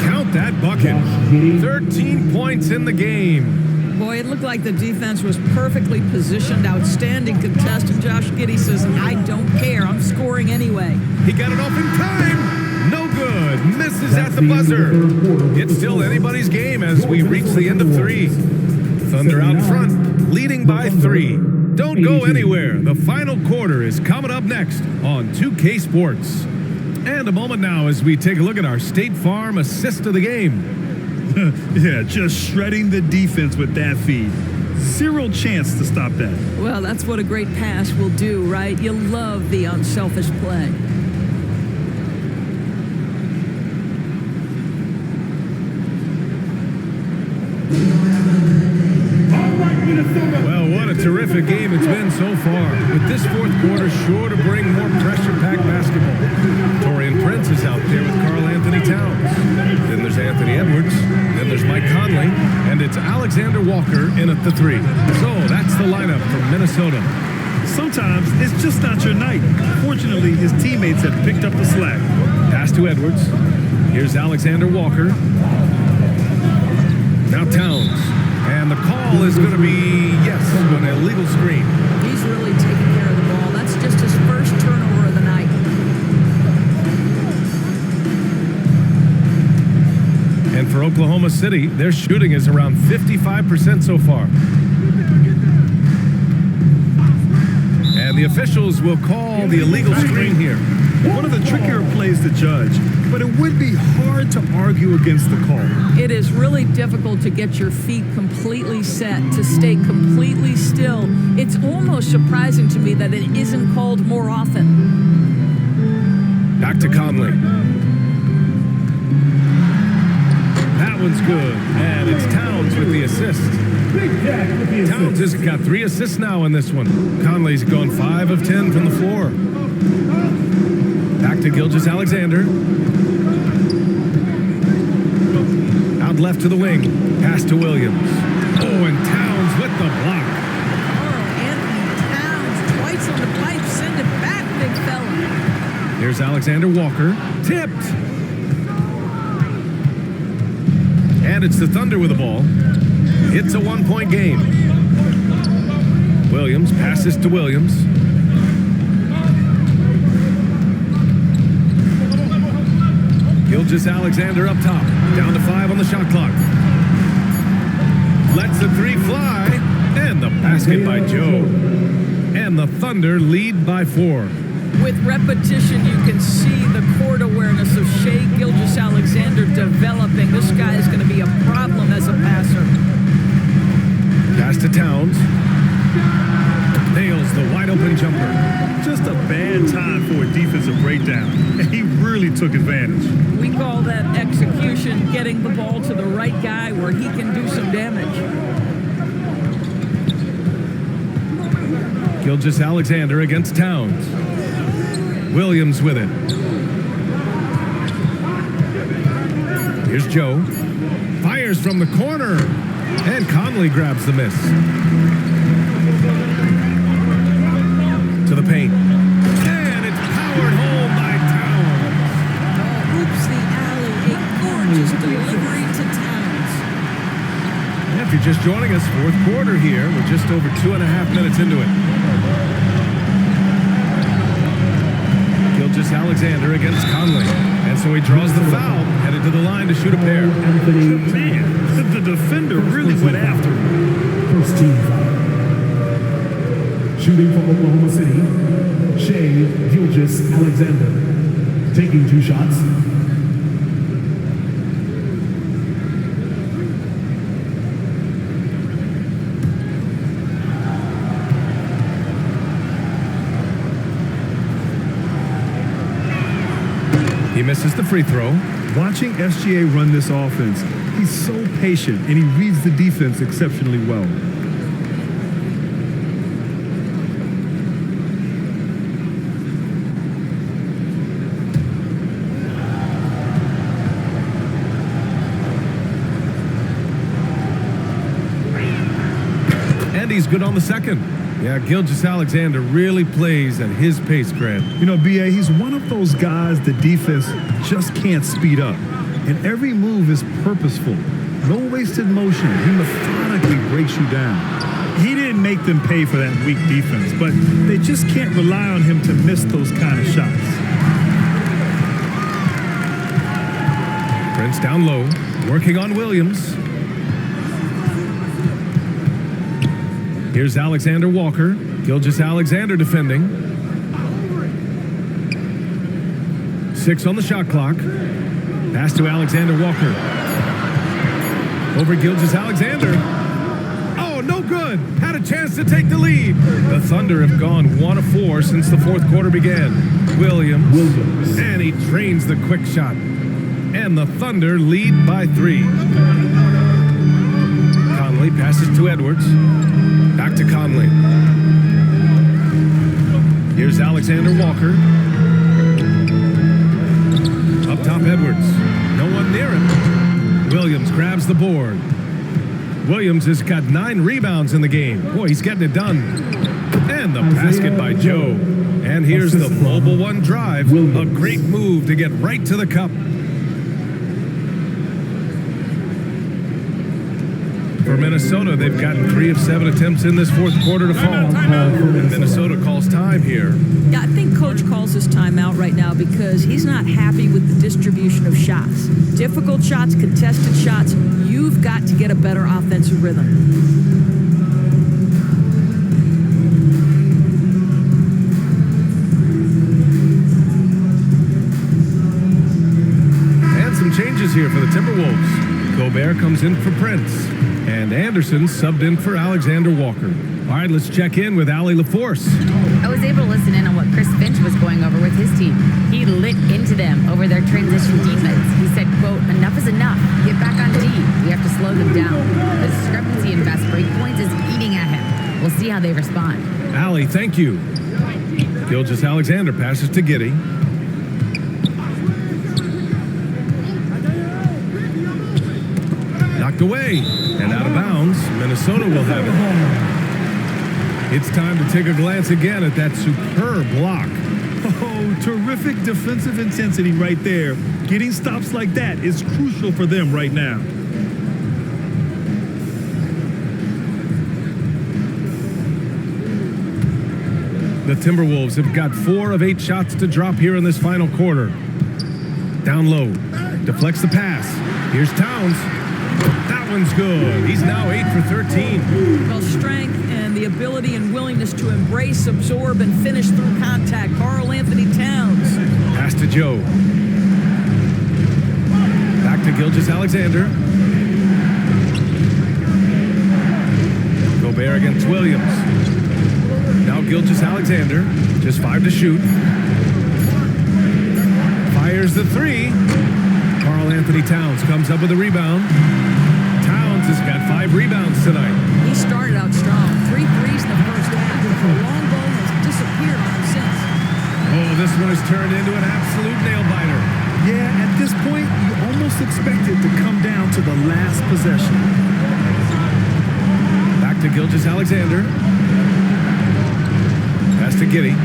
Count that bucket. 13 points in the game. Boy, it looked like the defense was perfectly positioned. Outstanding contest, and Josh Giddey says, I don't care. I'm scoring anyway. He got it off in time. No good. Misses at the buzzer. It's still anybody's game as we reach the end of 3. Thunder out front, leading by 3. Don't go anywhere. The final quarter is coming up next on 2K Sports. And a moment now as we take a look at our State Farm assist of the game. Yeah, just shredding the defense with that feed. Zero chance to stop that. Well, that's what a great pass will do, right? You love the unselfish play. Well, what a terrific game it's been so far. With this fourth quarter sure to bring more pressure-packed basketball. Torian Prince is out there with Karl Anthony Towns. Then there's Anthony Edwards. Then there's Mike Conley. And it's Alexander Walker in at the 3. So that's the lineup from Minnesota. Sometimes it's just not your night. Fortunately, his teammates have picked up the slack. Pass to Edwards. Here's Alexander Walker. Now Towns. And the call is going to be, yes, an illegal screen. He's really taking care of the ball. That's just his first turnover of the night. And for Oklahoma City, their shooting is around 55% so far. And the officials will call the illegal screen here. One of the trickier plays to judge, but it would be hard to argue against the call. It is really difficult to get your feet completely set, to stay completely still. It's almost surprising to me that it isn't called more often. Back to Conley. That one's good, and it's Towns with the assist. Towns has got 3 assists now in this one. Conley's gone 5 of 10 from the floor. Back to Gilgeous-Alexander. Out left to the wing. Pass to Williams. Oh, and Towns with the block. Oh, Anthony Towns twice on the pipe. Send it back, big fella. Here's Alexander Walker. Tipped. And it's the Thunder with the ball. It's a 1-point game. Williams passes to Williams. Gilgeous-Alexander up top. Down to 5 on the shot clock. Lets the 3 fly. And the basket by Joe. And the Thunder lead by 4. With repetition, you can see the court awareness of Shai Gilgeous-Alexander developing. This guy is going to be a problem as a passer. Pass to Towns. Nails the wide-open jumper. Just a bad time for a defensive breakdown, and he really took advantage. We call that execution, getting the ball to the right guy where he can do some damage. Gilgeous-Alexander against Towns. Williams with it. Here's Joe. Fires from the corner. And Conley grabs the miss. To the paint. And it's powered home by Towns. Oh, oops, the alley. A gorgeous delivery to Towns. If you're just joining us, fourth quarter here. We're just over 2.5 minutes into it. Gilgeous-Alexander against Conley. And so he draws the foul, headed to the line to shoot a pair. Man, the defender really went after him. First team foul. Shooting from Oklahoma City, Shea Gilgeous-Alexander. Taking 2 shots. He misses the free throw. Watching SGA run this offense, he's so patient and he reads the defense exceptionally well. And he's good on the second. Yeah, Gilgeous-Alexander really plays at his pace, Grant. You know, BA, he's one of those guys the defense just can't speed up. And every move is purposeful. No wasted motion. He methodically breaks you down. He didn't make them pay for that weak defense, but they just can't rely on him to miss those kind of shots. Prince down low, working on Williams. Here's Alexander Walker. Gilgeous-Alexander defending. 6 on the shot clock. Pass to Alexander Walker. Over Gilgeous-Alexander. Oh, no good. Had a chance to take the lead. The Thunder have gone 1 of 4 since the fourth quarter began. Williams. And he drains the quick shot. And the Thunder lead by 3. Conley passes to Edwards. Back to Conley. Here's Alexander Walker. Up top, Edwards. No one near him. Williams grabs the board. Williams has got 9 rebounds in the game. Boy, he's getting it done. And the basket by Joe. And here's the mobile one drive. A great move to get right to the cup. For Minnesota, they've gotten 3 of 7 attempts in this fourth quarter to fall. And Minnesota calls time here. Yeah, I think Coach calls his timeout right now because he's not happy with the distribution of shots. Difficult shots, contested shots. You've got to get a better offensive rhythm. And some changes here for the Timberwolves. Gobert comes in for Prince. And Anderson subbed in for Alexander Walker. All right, let's check in with Allie LaForce. I was able to listen in on what Chris Finch was going over with his team. He lit into them over their transition defense. He said, quote, "Enough is enough. Get back on D. We have to slow them down. The discrepancy in fast break points is eating at him. We'll see how they respond." Allie, thank you. Gilgeous-Alexander passes to Giddey. Knocked away and out of bounds. Minnesota will have it. It's time to take a glance again at that superb block. Oh, terrific defensive intensity right there. Getting stops like that is crucial for them right now. The Timberwolves have got 4 of 8 shots to drop here in this final quarter. Down low. Deflects the pass. Here's Towns. That one's good. He's now 8 for 13. Well, strength and the ability and willingness to embrace, absorb, and finish through contact. Karl-Anthony Towns. Pass to Joe. Back to Gilgeous-Alexander. Gobert against Williams. Now Gilgeous-Alexander. Just 5 to shoot. Fires the 3. Karl-Anthony Towns comes up with a rebound. Has got 5 rebounds tonight. He started out strong. 3 threes in the first half. A long ball turned into an absolute nail-biter. Yeah, at this point, you almost expect it to come down to the last possession. Back to Gilgeous-Alexander. Pass to Giddey.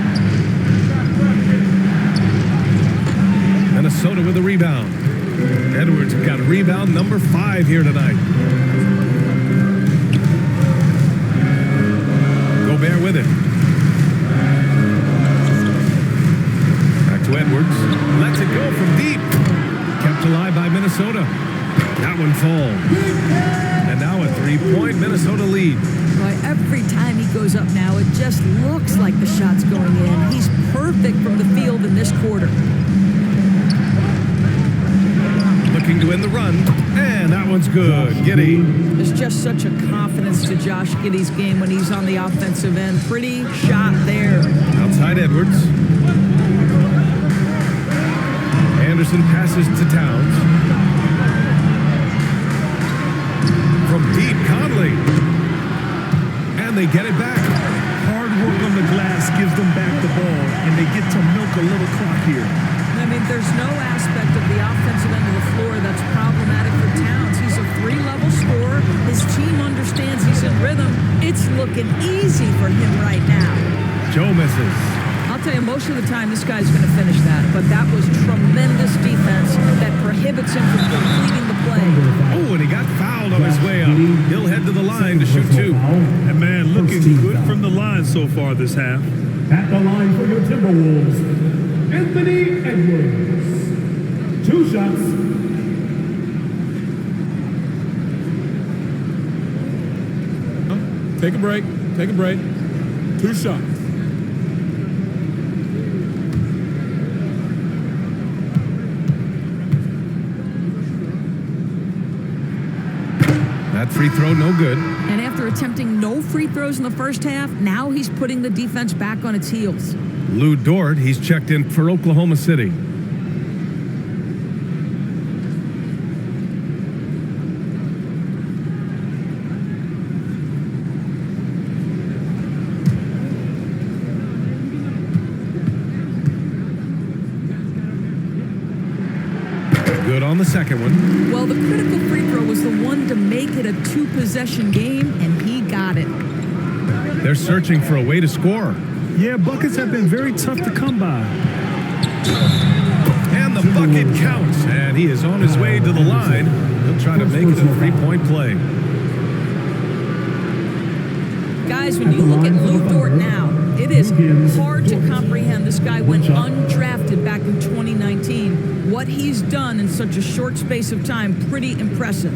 Minnesota with a rebound. Edwards got rebound number 5 here tonight. Gobert with it. Back to Edwards. Lets it go from deep. Kept alive by Minnesota. That one falls. And now a 3-point Minnesota lead. Boy, every time he goes up now, it just looks like the shot's going in. He's perfect from the field in this quarter. Looking to win the run, and that one's good. Giddey. There's just such a confidence to Josh Giddey's game when he's on the offensive end. Pretty shot there. Outside Edwards. Anderson passes to Towns. From deep, Conley. And they get it back. Hard work on the glass gives them back the ball, and they get to milk a little clock here. I mean, there's no aspect of the offensive end of the floor that's problematic for Towns. He's a 3-level scorer. His team understands he's in rhythm. It's looking easy for him right now. Joe misses. I'll tell you, most of the time, this guy's going to finish that. But that was tremendous defense that prohibits him from completing the play. Oh, and he got fouled on his way up. He'll head to the line to shoot 2. And man, looking good from the line so far this half. At the line for your Timberwolves, Anthony Edwards. 2 shots. Take a break. Take a break. 2 shots. That free throw, no good. And after attempting no free throws in the first half, now he's putting the defense back on its heels. Lou Dort, he's checked in for Oklahoma City. Good on the second one. Well, the critical free throw was the one to make it a 2-possession game, and he got it. They're searching for a way to score. Yeah, buckets have been very tough to come by. And the bucket counts, and he is on his way to the line. He'll try to make it a 3-point play. Guys, when you look at Lou Dort now, it is hard to comprehend. This guy went undrafted back in 2019. What he's done in such a short space of time, pretty impressive.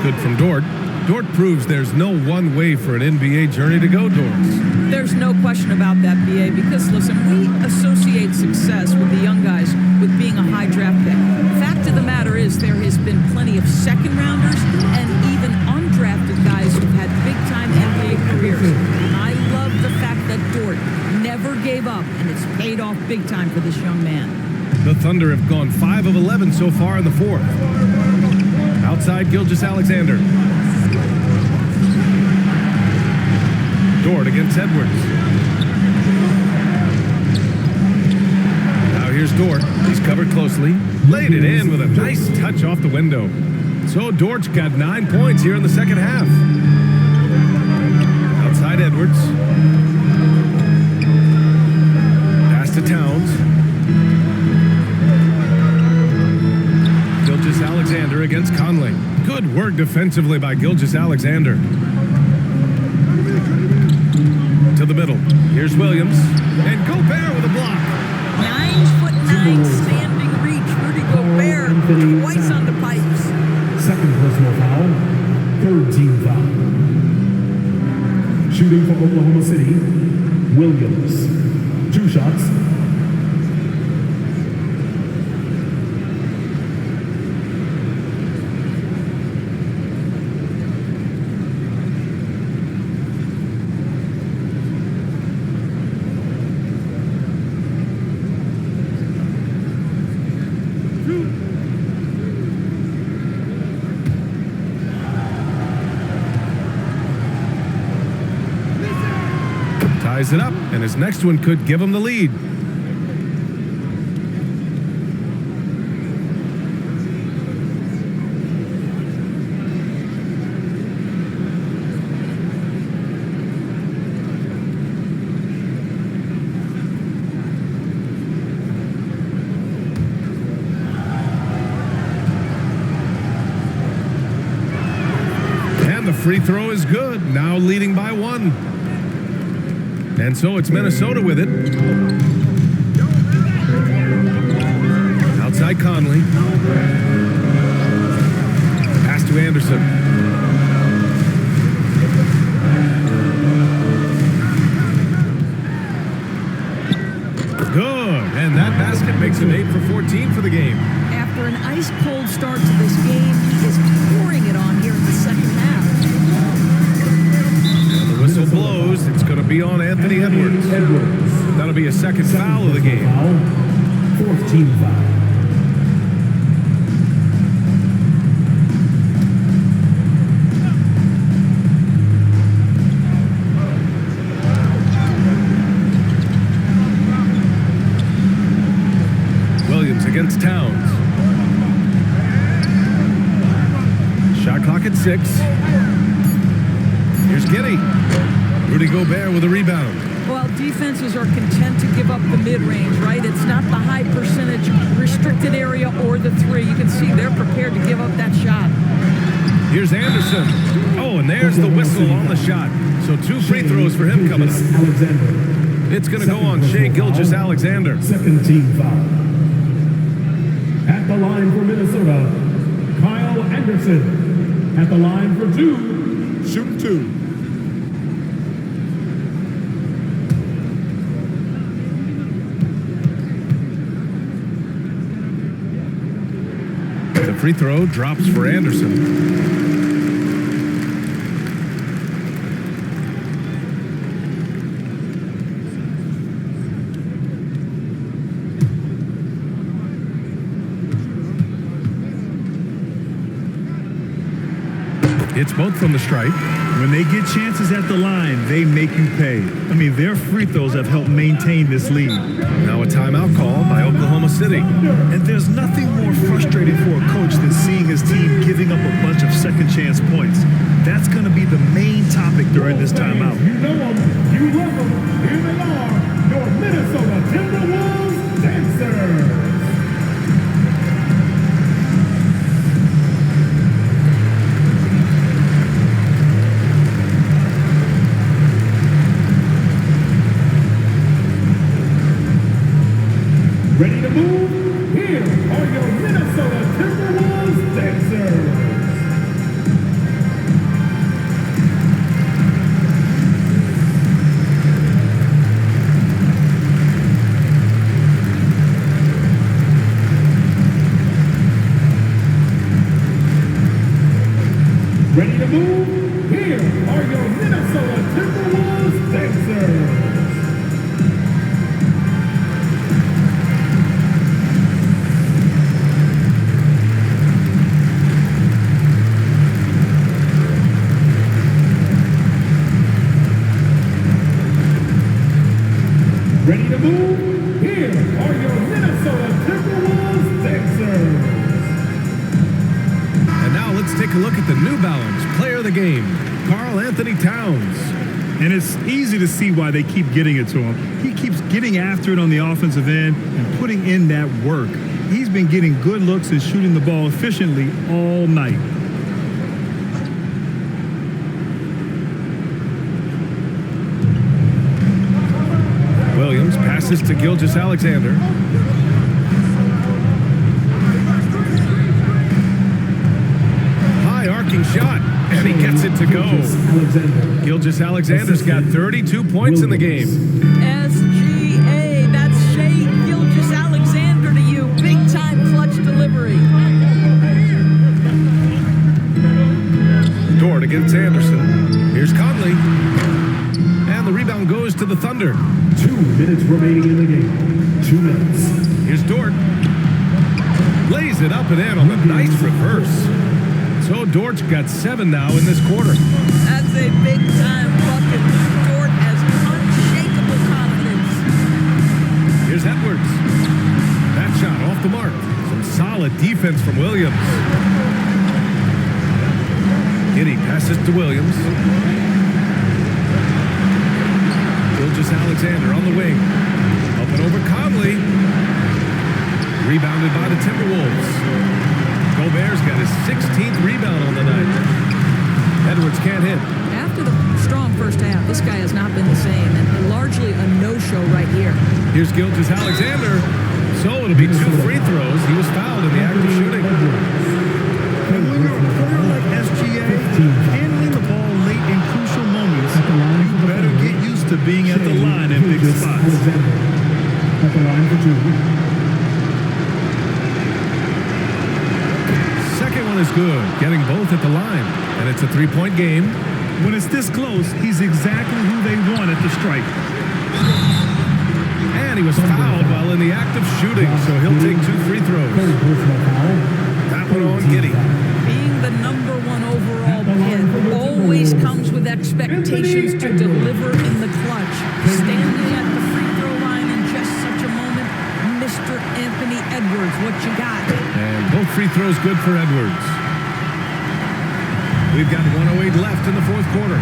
Good from Dort. Dort proves there's no one way for an NBA journey to go, Dorts. There's no question about that, BA, because, listen, we associate success with the young guys with being a high draft pick. Fact of the matter is there has been plenty of second-rounders and even undrafted guys who've had big-time NBA careers. And I love the fact that Dort never gave up, and it's paid off big time for this young man. The Thunder have gone 5 of 11 so far in the 4th. Outside Gilgeous-Alexander. Dort against Edwards. Now here's Dort. He's covered closely. Laid it in with a nice touch off the window. So Dort's got 9 points here in the second half. Outside Edwards. Pass to Towns. Gilgeous-Alexander against Conley. Good work defensively by Gilgeous-Alexander. To the middle. Here's Williams. And Gobert with a block. 9'9" standing reach. Rudy Gobert twice on the pipes. Second personal foul. 3rd team foul. Shooting for Oklahoma City, Williams. 2 shots. shots. Ties it up, and his next one could give him the lead. And the free throw is good, now leading by 1. And so it's Minnesota with it. Outside Conley. Pass to Anderson. Good. And that basket makes him 8 for 14 for the game. After an ice-cold start to this game, he is pouring it on here in the second half. The whistle blows. It's going to be on Anthony Edwards. That'll be a second foul of the game. Fourth team foul. Williams against Towns. Shot clock at 6. Here's Giddey. Rudy Gobert with a rebound. Well, defenses are content to give up the mid-range, right? It's not the high percentage restricted area or the 3. You can see they're prepared to give up that shot. Here's Anderson. Oh, and there's the whistle on the shot. So 2 free throws for him coming up. It's going to go on Shai Gilgeous-Alexander. Second team foul. At the line for Minnesota, Kyle Anderson. At the line for 2. Shoot 2. The free throw drops for Anderson. It's both from the stripe. When they get chances at the line, they make you pay. I mean, their free throws have helped maintain this lead. Now a timeout call by Oklahoma City. And there's nothing more frustrating for a coach than seeing his team giving up a bunch of second chance points. That's going to be the main topic during this timeout. You know them, you love them. Here they are, your Minnesota Timberwolves dancers. Ready to move? Here are your Minnesota Timberwolves dancers. Ready to move? Here are your Minnesota Timberwolves dancers. Ready to move? Here are your Minnesota Timberwolves dancers. And now let's take a look at the New Balance player of the game, Karl Anthony Towns. And it's easy to see why they keep getting it to him. He keeps getting after it on the offensive end and putting in that work. He's been getting good looks and shooting the ball efficiently all night. Williams passes to Gilgeous-Alexander. High arcing shot, and he gets it to go. Gilgeous-Alexander's got 32 points in the game. SGA, that against Anderson. Here's Conley. And the rebound goes to the Thunder. 2 minutes remaining in the game. 2 minutes. Here's Dort. Lays it up and in on the nice reverse. So Dort's got 7 now in this quarter. That's a big-time bucket. Dort has unshakable confidence. Here's Edwards. That shot off the mark. Some solid defense from Williams. Giddey passes to Williams. Gilgeous-Alexander on the wing. Up and over Conley. Rebounded by the Timberwolves. Gobert's got his 16th rebound on the night. Edwards can't hit. After the strong first half, this guy has not been the same, and largely a no-show right here. Here's Gilgeous-Alexander. So it'll be 2 free throws. He was fouled in the act of shooting. And when you're a player like SGA, handling the ball late in crucial moments, you better get used to being at the line in big spots. At the line for 2. Second one is good, getting both at the line. And it's a 3-point game. When it's this close, he's exactly who they want at the strike. And he was fouled while in the act of shooting, so he'll take 2 free throws. That one on Giddey. Being the number 1 overall pick always comes with expectations to deliver in the clutch. Standing at the free throw line in just such a moment, Mr. Anthony Edwards, what you got? And both free throws good for Edwards. We've got 1:08 left in the 4th quarter.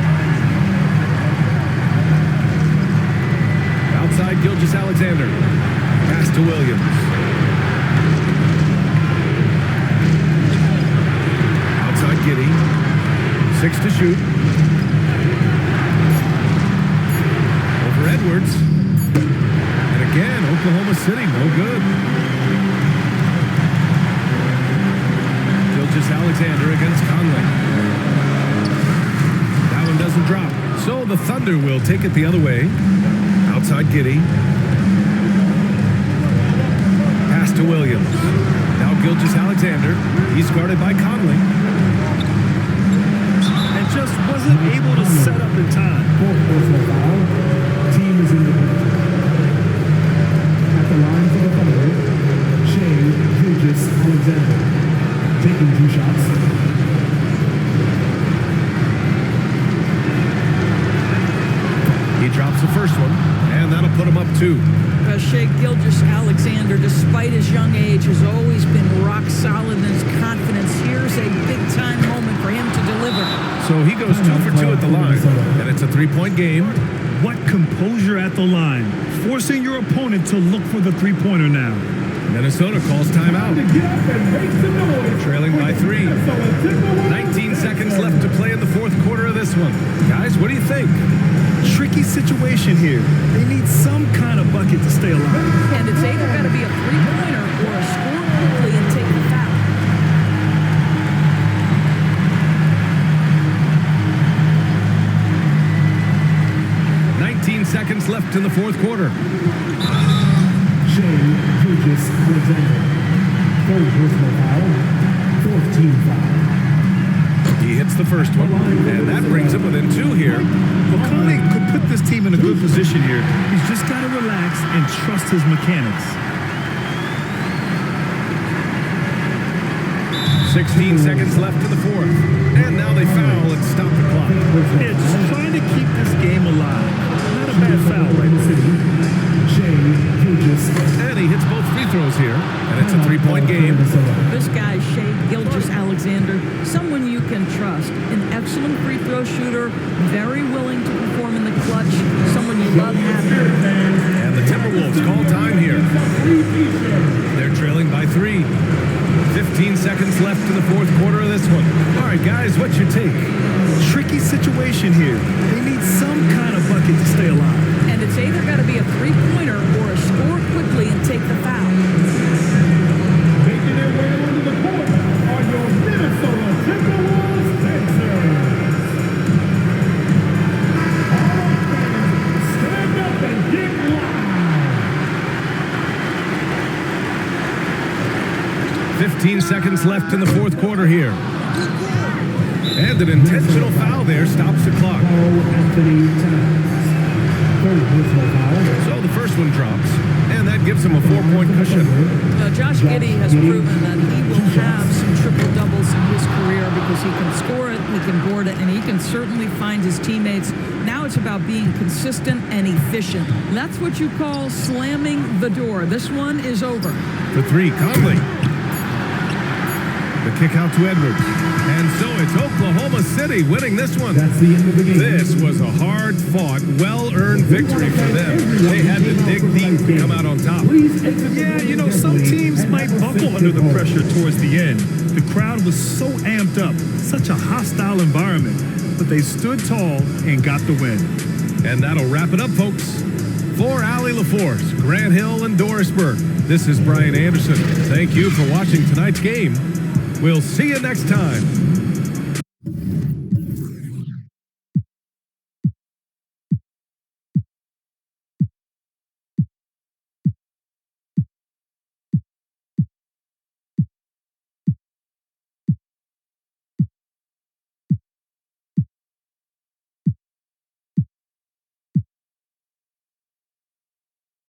Outside Gilgeous-Alexander. Pass to Williams. Outside Giddey. 6 to shoot. Over Edwards. And again, Oklahoma City, no good. Gilgeous-Alexander against Conley. That one doesn't drop. So the Thunder will take it the other way. Outside Giddey. Pass to Williams. Now Gilgeous-Alexander. He's guarded by Conley. And just wasn't able to set up in time. 4th personal foul. Team is in the penalty. At the line for the Thunder, Gilgeous-Alexander. Taking 2 shots. He drops the first one, and that'll put him up 2. Shai Gilgeous-Alexander, despite his young age, has always been rock solid in his confidence. Here's a big-time moment for him to deliver. So he goes 2 for 2 at the line, and it's a 3-point game. What composure at the line, forcing your opponent to look for the three-pointer now. Minnesota calls timeout. Trailing by 3. 19 seconds left to play in the 4th quarter of this one. Guys, what do you think? Tricky situation here. They need some kind of bucket to stay alive. And it's either got to be a three-pointer or a score quickly and take the foul. Seconds left in the 4th quarter. Shai Gilgeous-Alexander. 3rd personal foul. 4th team foul. He hits the first one, and that brings him within 2 here. Well, Conley could put this team in a good position here. He's just got to relax and trust his mechanics. 16 seconds left in the 4th. And now they foul and stop the clock. Yeah, just trying to keep this game alive. Not a bad foul right now. And he hits both free throws here, and it's a 3-point game. This guy, Shai Gilgeous-Alexander, someone you can trust. An excellent free throw shooter, very willing to perform in the clutch, someone you love having. And the Timberwolves call time here. They're trailing by 3. 15 seconds left in the 4th quarter of this one. All right, guys, what's your take? Tricky situation here. They need some kind of bucket to stay alive. And it's either got to be a three-pointer or a score quickly and take the foul. Making their way onto the court are your Minnesota Timberwolves Texans. All fans, stand up and get live. 15 seconds left in the 4th quarter here. And an intentional foul there stops the clock. Anthony Towns. Third personal foul. So the first one drops, and that gives him a 4-point cushion. Josh Giddey has proven that he will have some triple doubles in his career because he can score it, he can board it, and he can certainly find his teammates. Now it's about being consistent and efficient. That's what you call slamming the door. This one is over. For three, Conley. The kick out to Edwards. And so it's Oklahoma City winning this one. That's the end of the game. This was a hard-fought, well-earned victory for them. They had to dig deep to come out on top. Yeah, you know, some teams might buckle under the pressure towards the end. The crowd was so amped up, such a hostile environment, but they stood tall and got the win. And that'll wrap it up, folks. For Allie LaForce, Grant Hill, and Dorisburg, this is Brian Anderson. Thank you for watching tonight's game. We'll see you next time.